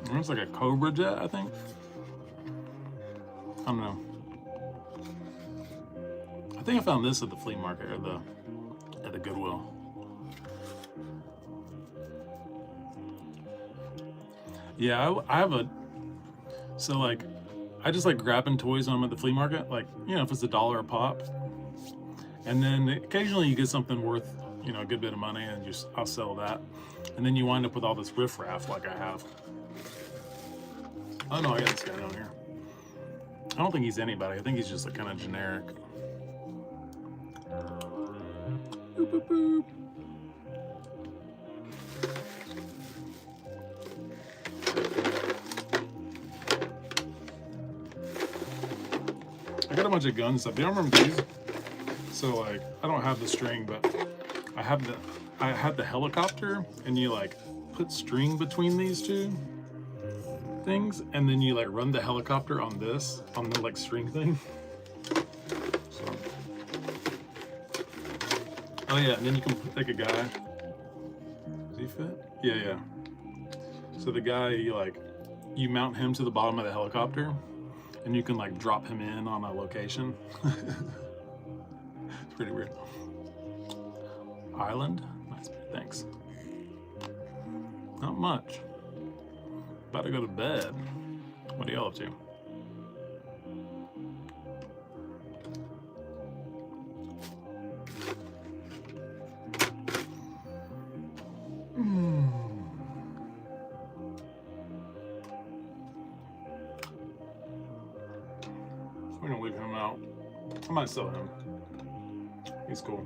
It looks like a Cobra jet, I think. I don't know. I think I found this at the flea market or at the Goodwill. Yeah, I have so like, I just like grabbing toys when I'm at the flea market, like, you know, if it's $1 a pop. And then occasionally you get something worth, you know, a good bit of money, and I'll sell that. And then you wind up with all this riffraff like I have. Oh no, I got this guy down here. I don't think he's anybody. I think he's just like kind of generic. Boop, boop, boop. I got a bunch of gun stuff. Do you remember these? So like, I don't have the string, but I had the helicopter, and you like put string between these two things, and then you like run the helicopter on the like string thing. So. Oh yeah, and then you can take a guy. Does he fit? Yeah. So the guy, you mount him to the bottom of the helicopter, and you can like drop him in on a location. It's pretty weird. Island? Nice, thanks. Not much. About to go to bed. What are y'all up to? We're gonna leave him out. I might sell him. He's cool.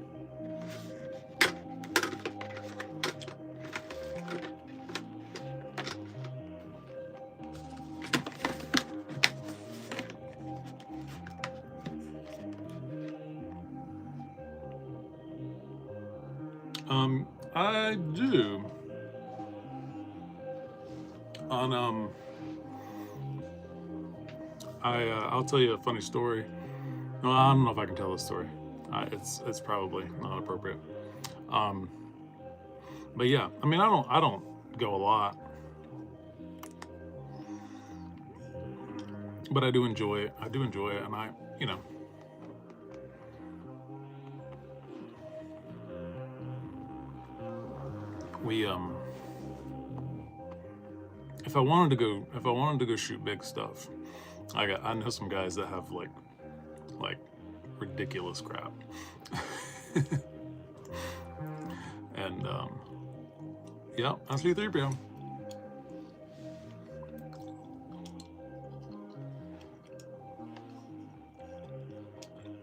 I do. On I'll tell you a funny story. No, I don't know if I can tell this story. It's probably not appropriate. But yeah, I mean, I don't go a lot, but I do enjoy it. I do enjoy it, and you know, we if I wanted to go shoot big stuff, I know some guys that have like ridiculous crap. And yeah, that's C3PO.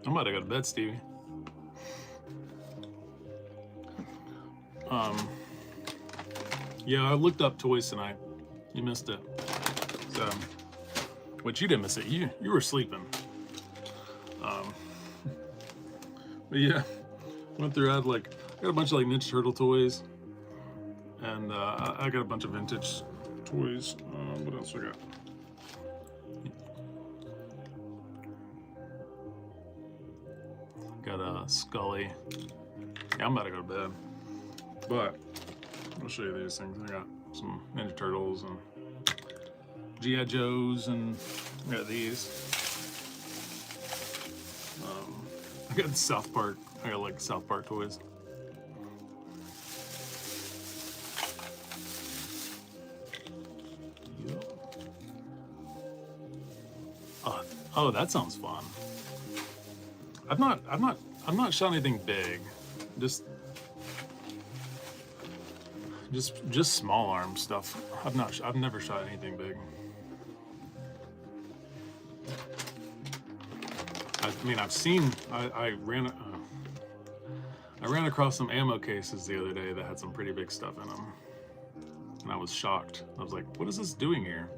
I'm about to go to bed, Stevie. Yeah, I looked up toys tonight. You missed it. So, but you didn't miss it. You were sleeping. But yeah, went through. I got a bunch of like Ninja Turtle toys, and I got a bunch of vintage toys. What else I got? Got Scully. Yeah, I'm about to go to bed. But I'll show you these things. I got some Ninja Turtles and G.I. Joes, and I got these. I got South Park. I got like South Park toys. Oh, that sounds fun. I'm not shot anything big. Just small arm stuff. I've never shot anything big. I mean, I ran across some ammo cases the other day that had some pretty big stuff in them, and I was shocked. I was like, "What is this doing here?"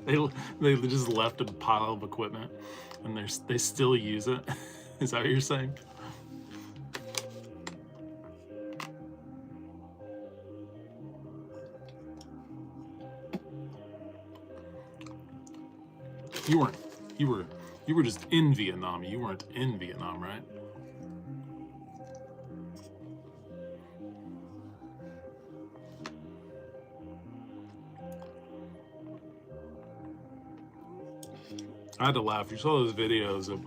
They just left a pile of equipment, and they still use it. Is that what you're saying? You were just in Vietnam. You weren't in Vietnam, right? I had to laugh. You saw those videos of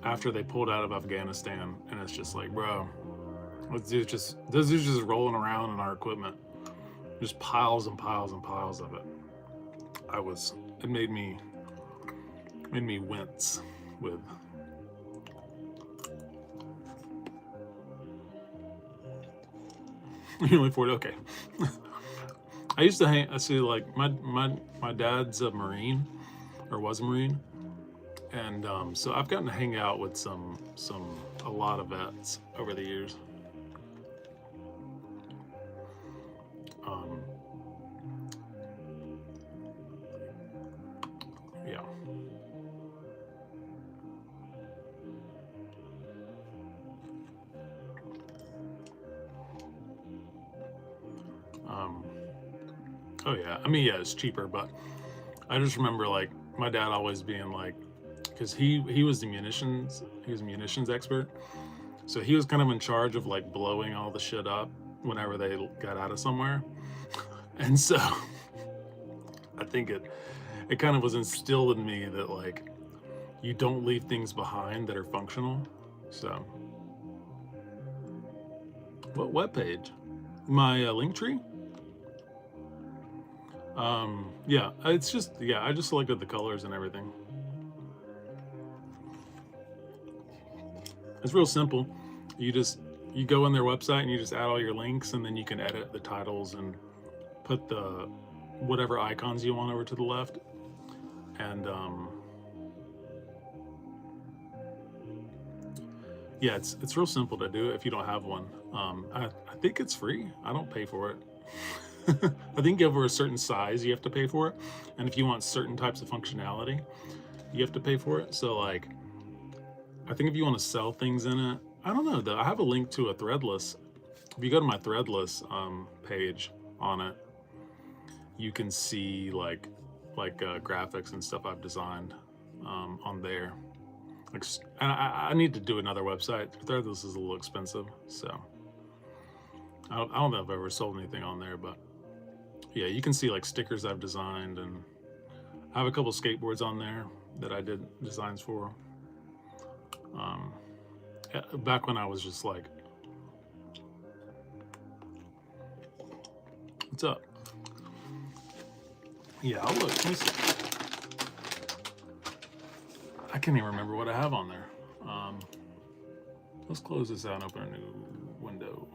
after they pulled out of Afghanistan, and it's just like, bro, those dudes just rolling around in our equipment, just piles and piles and piles of it. It made me wince with. You're only 40, okay. I used to I see like my dad's a Marine, or was a Marine, and so I've gotten to hang out with a lot of vets over the years. Yeah. Oh yeah, I mean, yeah, it's cheaper, but I just remember like my dad always being like, because he was a munitions expert, so he was kind of in charge of like blowing all the shit up whenever they got out of somewhere, and so I think it kind of was instilled in me that like you don't leave things behind that are functional. So what webpage? My link tree? Yeah, it's just, yeah, I just selected the colors and everything. It's real simple. You go on their website and you just add all your links, and then you can edit the titles and put the whatever icons you want over to the left, and yeah, it's real simple to do if you don't have one. I think it's free. I don't pay for it. I think over a certain size you have to pay for it, and if you want certain types of functionality, you have to pay for it. So like, I think if you want to sell things in it, I don't know though. I have a link to a Threadless. If you go to my Threadless page on it, you can see like graphics and stuff I've designed on there. Like, and I need to do another website. Threadless is a little expensive, so I don't know if I've ever sold anything on there, but yeah, you can see like stickers I've designed, and I have a couple skateboards on there that I did designs for. Back when I was just like, what's up? Yeah, I'll look. Let me see. I can't even remember what I have on there. Let's close this out and open a new window.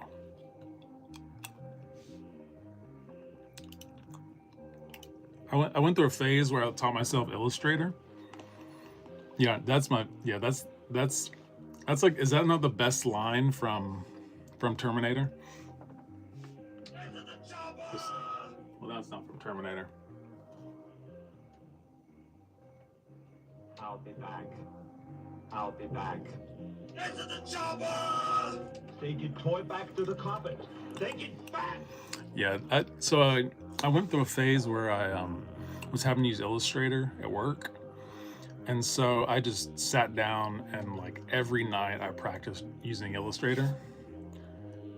I went through a phase where I taught myself Illustrator. Yeah, that's like, is that not the best line from Terminator? Well, that's not from Terminator. I'll be back. I'll be back. Get to the chopper! Take your toy back to the carpet. Take it back! Yeah, so I went through a phase where I was having to use Illustrator at work. And so I just sat down and like every night I practiced using Illustrator.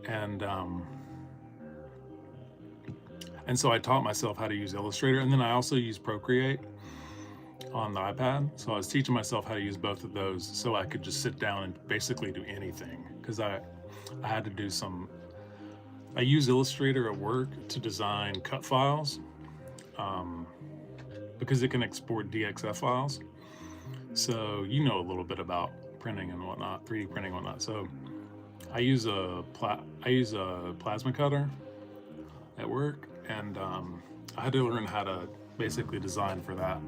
And so I taught myself how to use Illustrator, and then I also use Procreate on the iPad. So I was teaching myself how to use both of those so I could just sit down and basically do anything, because I had to do some. I use Illustrator at work to design cut files because it can export DXF files. So you know a little bit about printing and whatnot, 3D printing and whatnot. So I use a plasma cutter at work, and I had to learn how to basically design for that.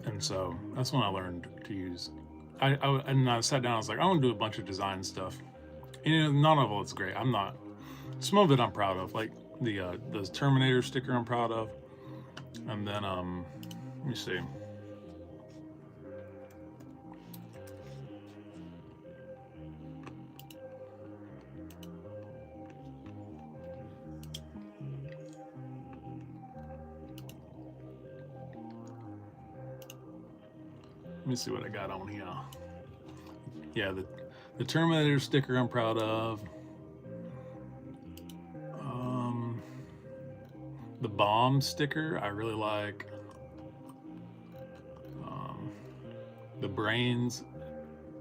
And so that's when I learned to use. I sat down. I was like, I want to do a bunch of design stuff. And, you know, none of it's great. I'm not. Some of it I'm proud of, like the Terminator sticker I'm proud of, and then let me see. Let me see what I got on here. Yeah, the Terminator sticker I'm proud of. The bomb sticker I really like. The brains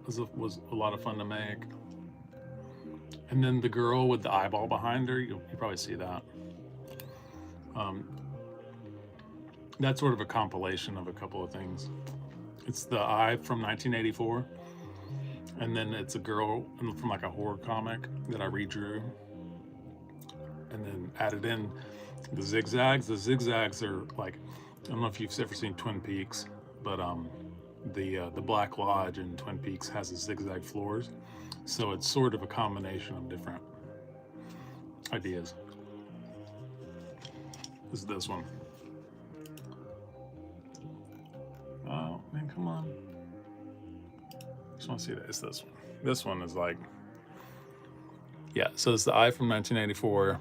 was a lot of fun to make. And then the girl with the eyeball behind her, you'll probably see that. That's sort of a compilation of a couple of things. It's the Eye from 1984, and then it's a girl from like a horror comic that I redrew, and then added in the zigzags. The zigzags are like, I don't know if you've ever seen Twin Peaks, but the Black Lodge in Twin Peaks has the zigzag floors, so it's sort of a combination of different ideas. This is this one. Oh man, come on! Just want to see that. It's this one. This one is like, yeah. So it's the Eye from 1984.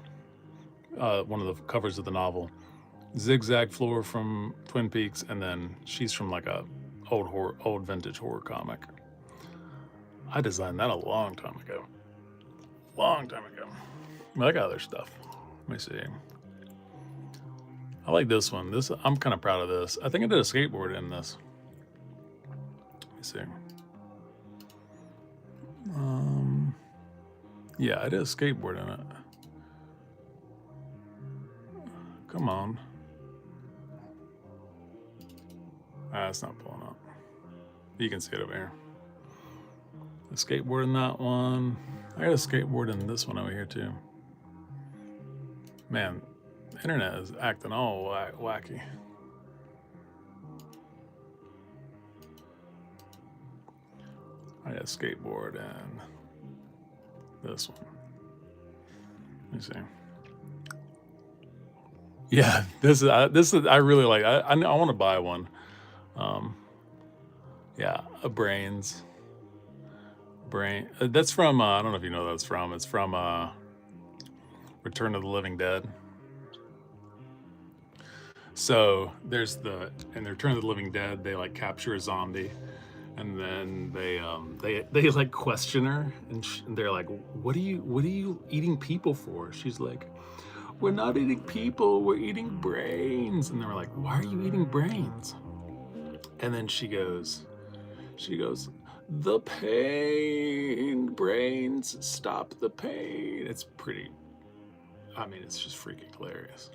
One of the covers of the novel. Zigzag floor from Twin Peaks, and then she's from like a old vintage horror comic. I designed that a long time ago. But I got other stuff. Let me see. I like this one. I'm kind of proud of this. I think I did a skateboard in this. Let me see. Yeah, I did a skateboard in it. Come on. It's not pulling up. You can see it over here. A skateboard in that one. I got a skateboard in this one over here too. Man, Internet is acting all wacky. I got skateboard and this one. Let me see. Yeah, this is I really like. I want to buy one. Yeah, a brains. Brain. That's from. I don't know if you know what that's from. It's from Return of the Living Dead. So there's in Return of the Living Dead, they like capture a zombie, and then they like question her, and they're like, what are you eating people for? She's like, we're not eating people, we're eating brains. And they were like, why are you eating brains? And then she goes, the pain, brains, stop the pain. It's pretty, I mean, it's just freaking hilarious.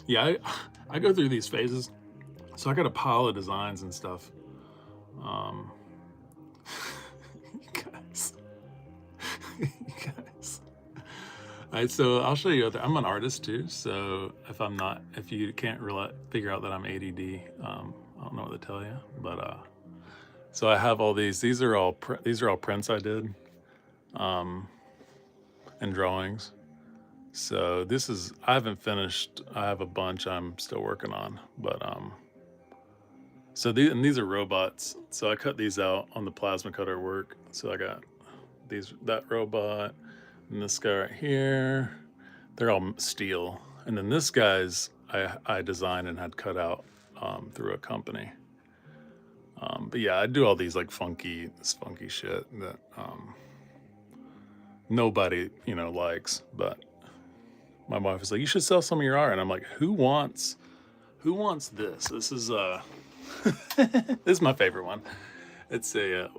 Yeah, I go through these phases. So I got a pile of designs and stuff. You guys. You guys. All right, so I'll show you. I'm an artist too, so if you can't really figure out that I'm ADD, I don't know what to tell you. But so I have all these. These are all prints I did, and drawings. So I haven't finished. I have a bunch I'm still working on, but so these are robots. So I cut these out on the plasma cutter at work. So I got that robot, and this guy right here. They're all steel, and then this guy's I designed and had cut out through a company. But yeah, I do all these like funky shit that nobody likes, but my wife is like, you should sell some of your art. And I'm like, who wants this? This is this is my favorite one. It's a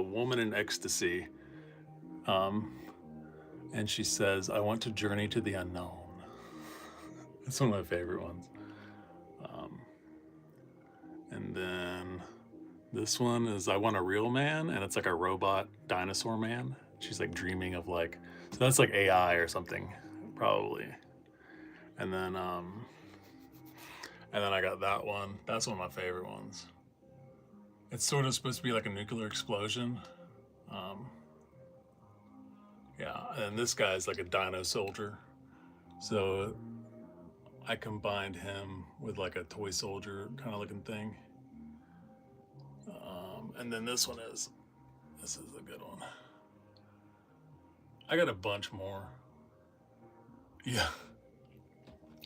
woman in ecstasy. And she says, I want to journey to the unknown. It's one of my favorite ones. And then this one is I want a real man, and it's like a robot dinosaur man. She's like dreaming of so that's like AI or something, probably. And then I got that one. That's one of my favorite ones. It's sort of supposed to be like a nuclear explosion. Yeah, and this guy's like a dino soldier. So I combined him with like a toy soldier kind of looking thing. And then this is a good one. I got a bunch more. Yeah.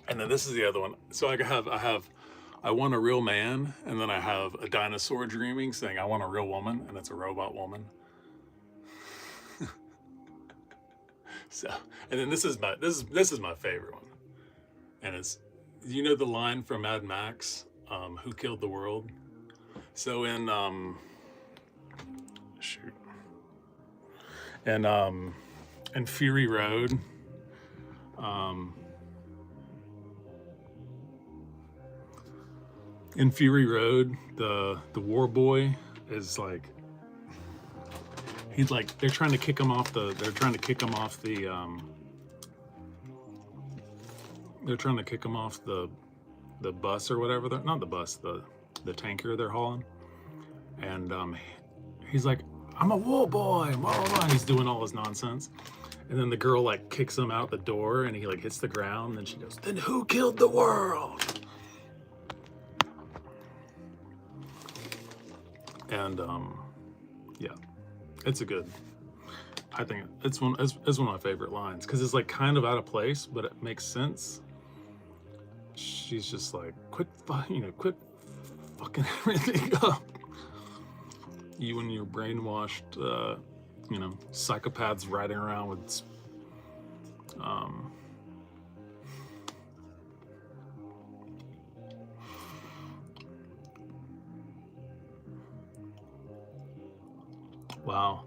And then this is the other one. So I want a real man, and then I have a dinosaur dreaming saying I want a real woman, and it's a robot woman. So, and then this is my favorite one. And it's, the line from Mad Max, who killed the world? So in Fury Road, in Fury Road, the war boy is like, he's like, they're trying to kick him off the bus or whatever. Not the bus, the tanker they're hauling. And he's like, I'm a war boy, blah, blah, blah. And he's doing all his nonsense. And then the girl like kicks him out the door, and he like hits the ground. And then she goes, then who killed the world? And yeah, it's I think it's one of my favorite lines, because it's like kind of out of place, but it makes sense. She's just like, quit fucking everything up. You and your brainwashed, psychopaths riding around with, wow.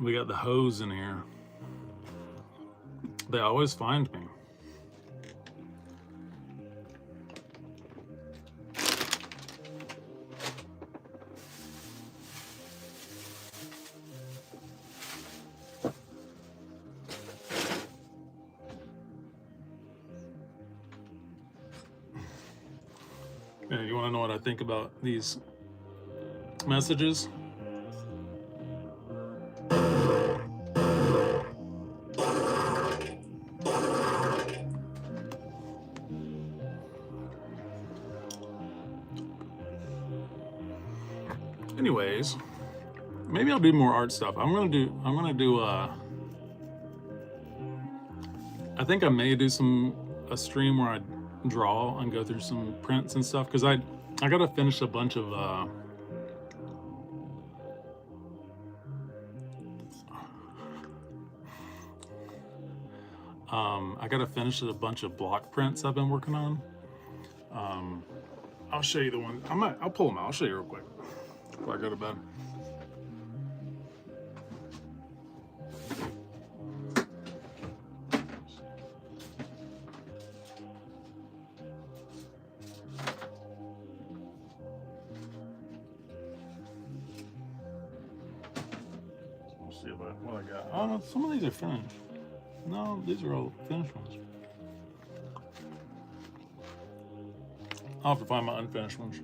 We got the hose in here. They always find me. want to know what I think about these messages? Anyways, maybe I'll do more art stuff. I'm gonna do I think I may do a stream where I draw and go through some prints and stuff, because I gotta finish a bunch of I gotta finish a bunch of block prints I've been working on. I'll show you the one. I'll pull them out. I'll show you real quick before I go to bed. Let's see what I got. Oh no, some of these are finished. No, these are all finished ones. I'll have to find my unfinished ones.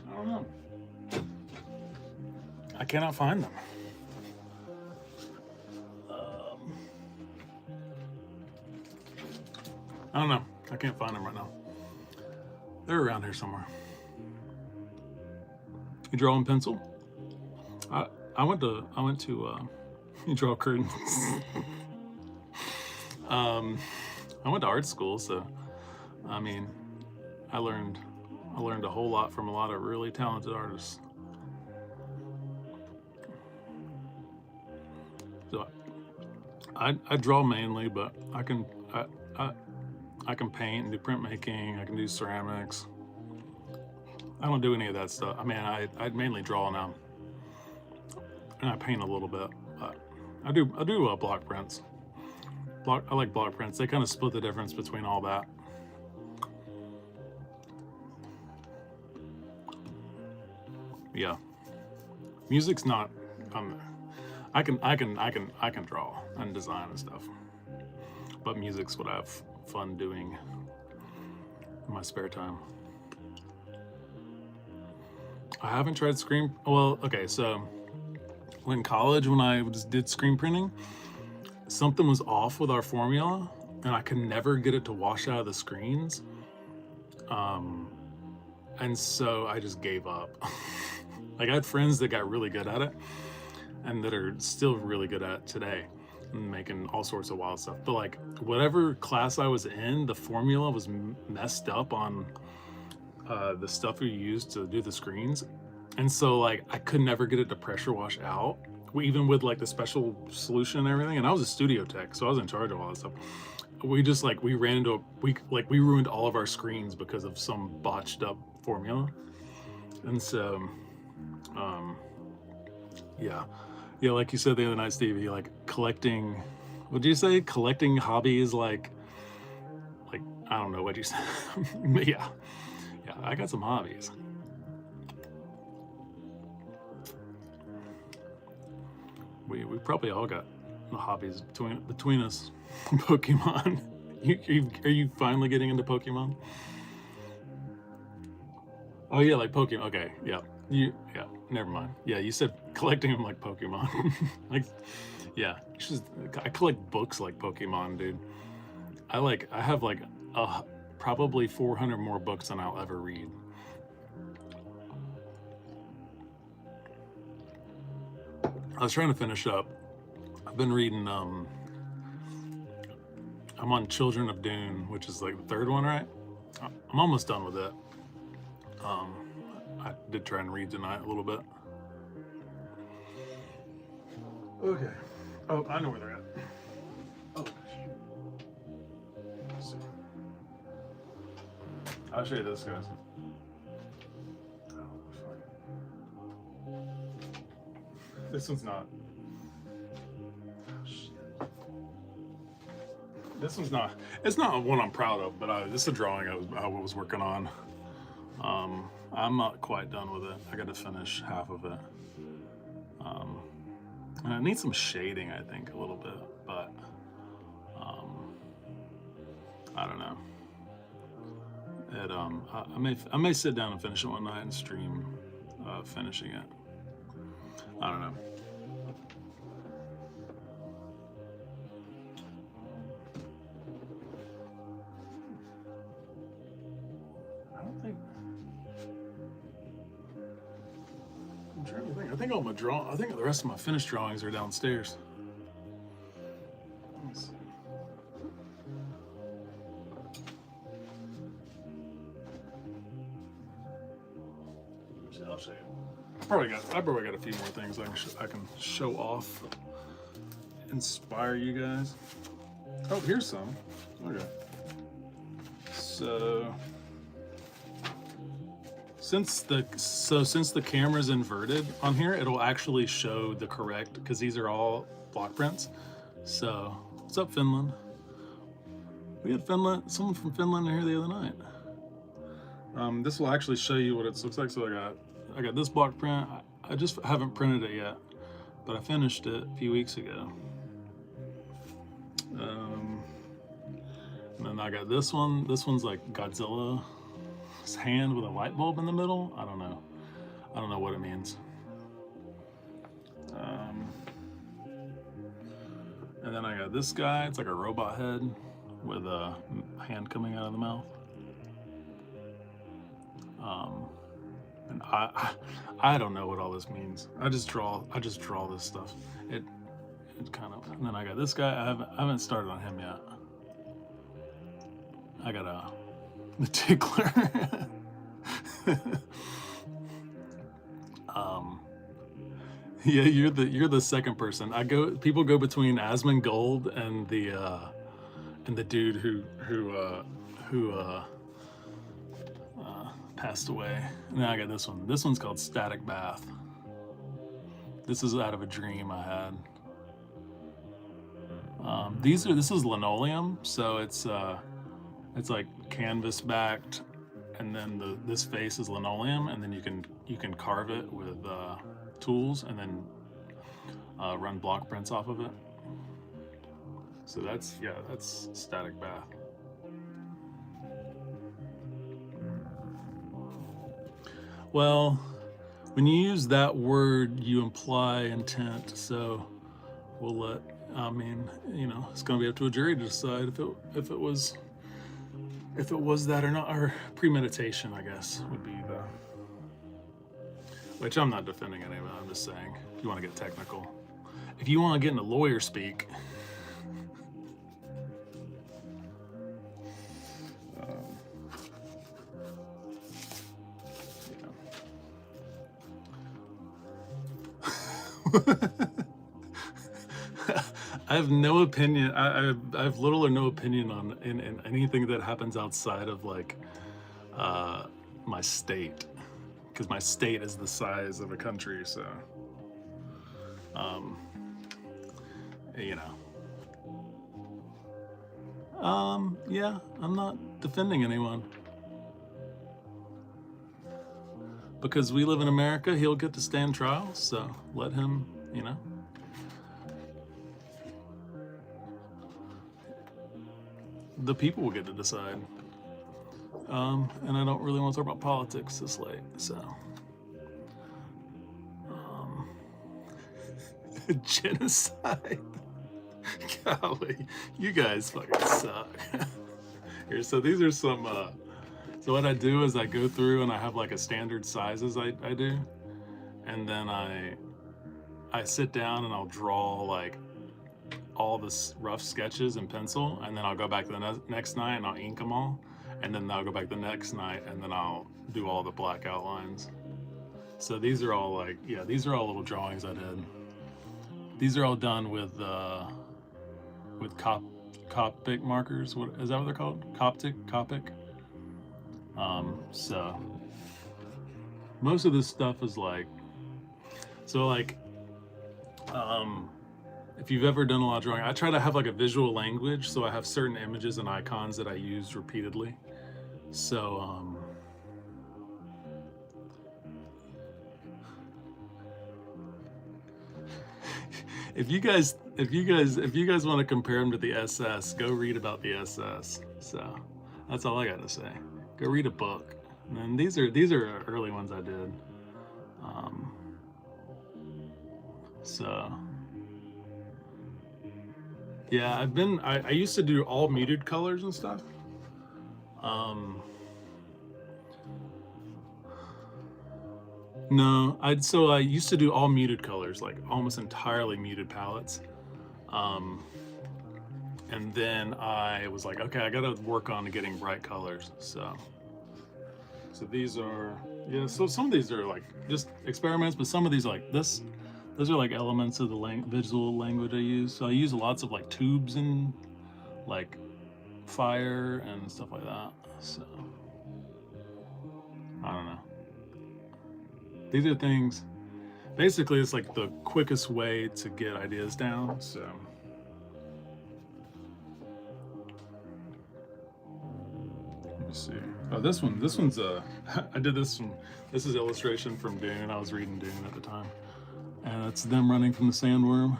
I don't know. I cannot find them. I don't know. I can't find them right now. They're around here somewhere. You draw in pencil? I went to you draw curtains. I went to art school, so I mean, I learned a whole lot from a lot of really talented artists. So I draw mainly, but I can paint and do printmaking. I can do ceramics. I don't do any of that stuff. I mean, I mainly draw now, and I paint a little bit. But I do block prints. I like block prints. They kind of split the difference between all that. Yeah, music's not. I can draw and design and stuff, but music's what I have fun doing in my spare time. I haven't tried screen. Well, okay, so in college when I did screen printing, something was off with our formula, and I could never get it to wash out of the screens. And so I just gave up. Like, I had friends that got really good at it and that are still really good at it today, making all sorts of wild stuff. But like, whatever class I was in, the formula was messed up on the stuff we used to do the screens. And so like, I could never get it to pressure wash out, even with like the special solution and everything. And I was a studio tech, so I was in charge of all that stuff. We just like, we ruined all of our screens because of some botched up formula. And so, yeah, like you said the other night, Stevie, like collecting, what'd you say? Collecting hobbies, like I don't know what you said. yeah, I got some hobbies. We probably all got hobbies between us. Pokemon. Are you finally getting into Pokemon? Oh yeah, like Pokemon. Okay, yeah. Never mind. Yeah, you said collecting them like Pokemon. Like, yeah. I collect books like Pokemon, dude. I have like probably 400 more books than I'll ever read. I was trying to finish up. I've been reading. I'm on Children of Dune, which is like the third one, right? I'm almost done with it. I did try and read tonight a little bit. Okay. Oh, I know where they're at. Oh, let's see. I'll show you this, guys. This one's not. This one's not. It's not one I'm proud of, but this is a drawing I was working on. I'm not quite done with it. I got to finish half of it. And I need some shading, I think, a little bit, but I don't know. I may sit down and finish it one night and stream finishing it. I don't know. I don't think. I'm trying to think. I think all my I think the rest of my finished drawings are downstairs. Let me see. I'll show you. I probably got a few more things I can show off, inspire you guys. Oh, here's some. Okay. So since the camera's inverted on here, it'll actually show the correct, because these are all block prints. So what's up, Finland? We had someone from Finland here the other night. This will actually show you what it looks like. So I got this block print. I just haven't printed it yet, but I finished it a few weeks ago. And then I got this one. This one's like Godzilla's hand with a light bulb in the middle. I don't know what it means. And then I got this guy. It's like a robot head with a hand coming out of the mouth. And I don't know what all this means. I just draw this stuff. It kind of. And then I got this guy. I haven't started on him yet. I got the tickler. Yeah, you're the second person. People go between Asmongold and the dude who passed away. And then I got this one. This one's called Static Bath. This is out of a dream I had. This is linoleum, so it's like canvas backed, and then this face is linoleum, and then you can carve it with tools, and then run block prints off of it. So that's Static Bath. Well, when you use that word, you imply intent. So we'll let. I mean, it's going to be up to a jury to decide if it was that or not, or premeditation, I guess, would be the. Which I'm not defending any of it. I'm just saying, if you want to get technical, if you want to get into lawyer speak. I have no opinion. I have little or no opinion on in anything that happens outside of like my state, because my state is the size of a country. So, yeah, I'm not defending anyone. Because we live in America, he'll get to stand trial, so let him, The people will get to decide. And I don't really want to talk about politics this late, so. Genocide. Golly, you guys fucking suck. Here, so these are some, so what I do is I go through and I have like a standard sizes I do. And then I sit down and I'll draw like all the rough sketches in pencil, and then I'll go back the next night and I'll ink them all, and then I'll go back the next night and then I'll do all the black outlines. So these are all like, these are all little drawings I did. These are all done with Copic markers. What is that? What they're called? Copic. So most of this stuff is like, If you've ever done a lot of drawing, I try to have like a visual language, so I have certain images and icons that I use repeatedly. So if you guys want to compare them to the SS, go read about the SS. So that's all I got to say. Go read a book. And then these are early ones I did. So yeah, I used to do all muted colors and stuff. No, I used to do all muted colors, like almost entirely muted palettes. And then I was like, okay, I gotta work on getting bright colors. So these are, yeah, so some of these are like just experiments, but some of these are like this. Those are like elements of the visual language I use. So I use lots of like tubes and like fire and stuff like that. So I don't know. These are things, basically it's like the quickest way to get ideas down. So let me see. Oh, this one's I did this one. This is illustration from Dune. I was reading Dune at the time. And it's them running from the sandworm.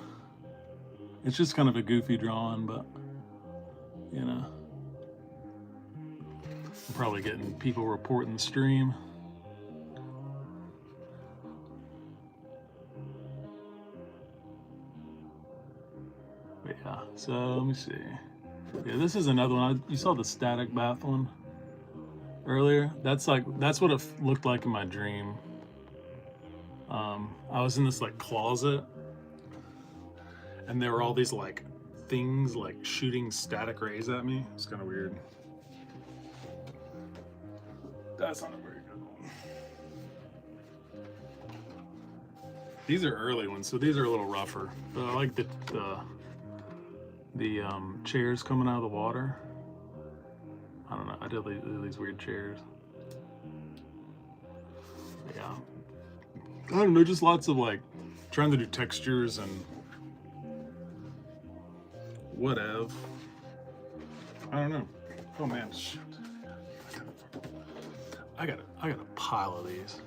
It's just kind of a goofy drawing, but you know. I'm probably getting people reporting the stream. But yeah, so let me see. Yeah, this is another one. You saw the static bath one earlier. That's what it looked like in my dream. I was in this like closet, and there were all these like things like shooting static rays at me. It's kind of weird. That's not a very good one. These are early ones, so these are a little rougher. But I like the chairs coming out of the water. I don't know. I did these weird chairs. But yeah. I don't know, just lots of like trying to do textures and whatever. I don't know. Oh man, shit. I got a pile of these.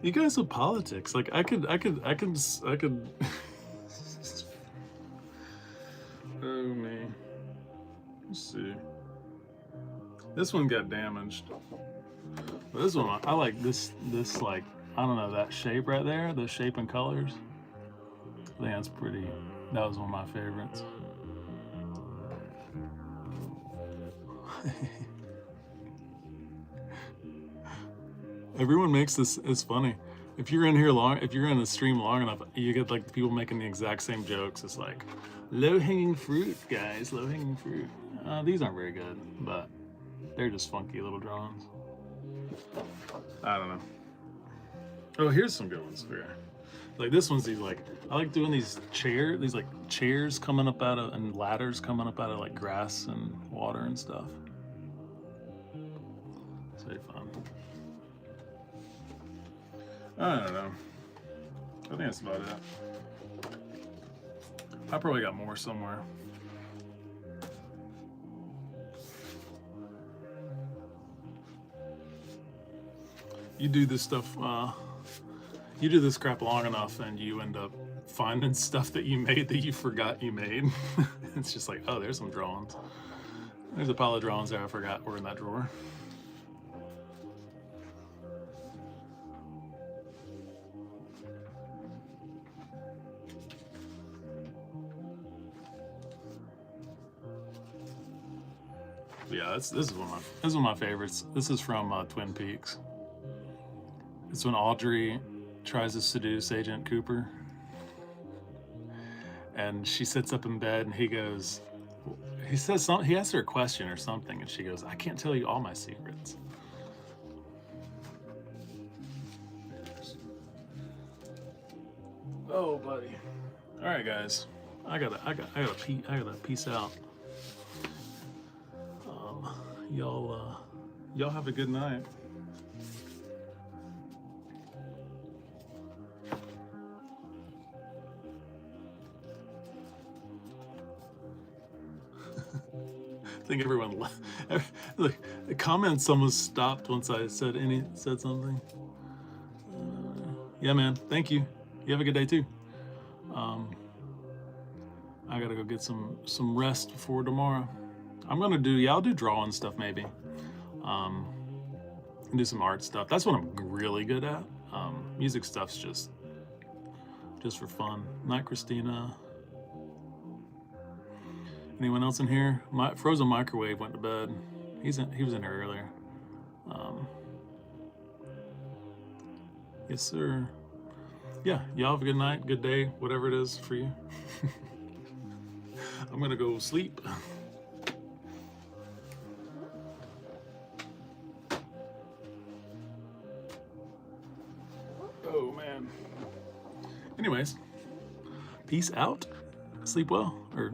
You guys with politics. Like I could. Oh man. Let's see. This one got damaged. This one, I like this like, I don't know, that shape right there, the shape and colors. I think that's pretty, that was one of my favorites. Everyone makes this, it's funny. If you're in the stream long enough, you get like people making the exact same jokes. It's like, low-hanging fruit, guys, low-hanging fruit. These aren't very good, but they're just funky little drawings. I don't know. Oh, here's some good ones for you. Like this one's these like, I like doing these chairs coming up out of, and ladders coming up out of like grass and water and stuff. It's very fun. I don't know. I think that's about it. I probably got more somewhere. You do this stuff, you do this crap long enough and you end up finding stuff that you made that you forgot you made. It's just like, oh, there's some drawings. There's a pile of drawings there I forgot were in that drawer. Yeah, this is one of my favorites. This is from Twin Peaks. It's when Audrey tries to seduce Agent Cooper, and she sits up in bed, and he asks her a question or something, and she goes, "I can't tell you all my secrets." Oh, buddy. All right, guys. I gotta peace out. Y'all have a good night. I think everyone look, the comments almost stopped once I said something. Yeah, man. Thank you. You have a good day too. I gotta go get some rest before tomorrow. I'll do drawing stuff maybe. And do some art stuff. That's what I'm really good at. Music stuff's just for fun. Night, Christina. Anyone else in here? My frozen microwave went to bed. He was in here earlier. Yes, sir. Yeah, y'all have a good night, good day, whatever it is for you. I'm gonna go sleep. Oh man. Anyways, peace out. Sleep well, or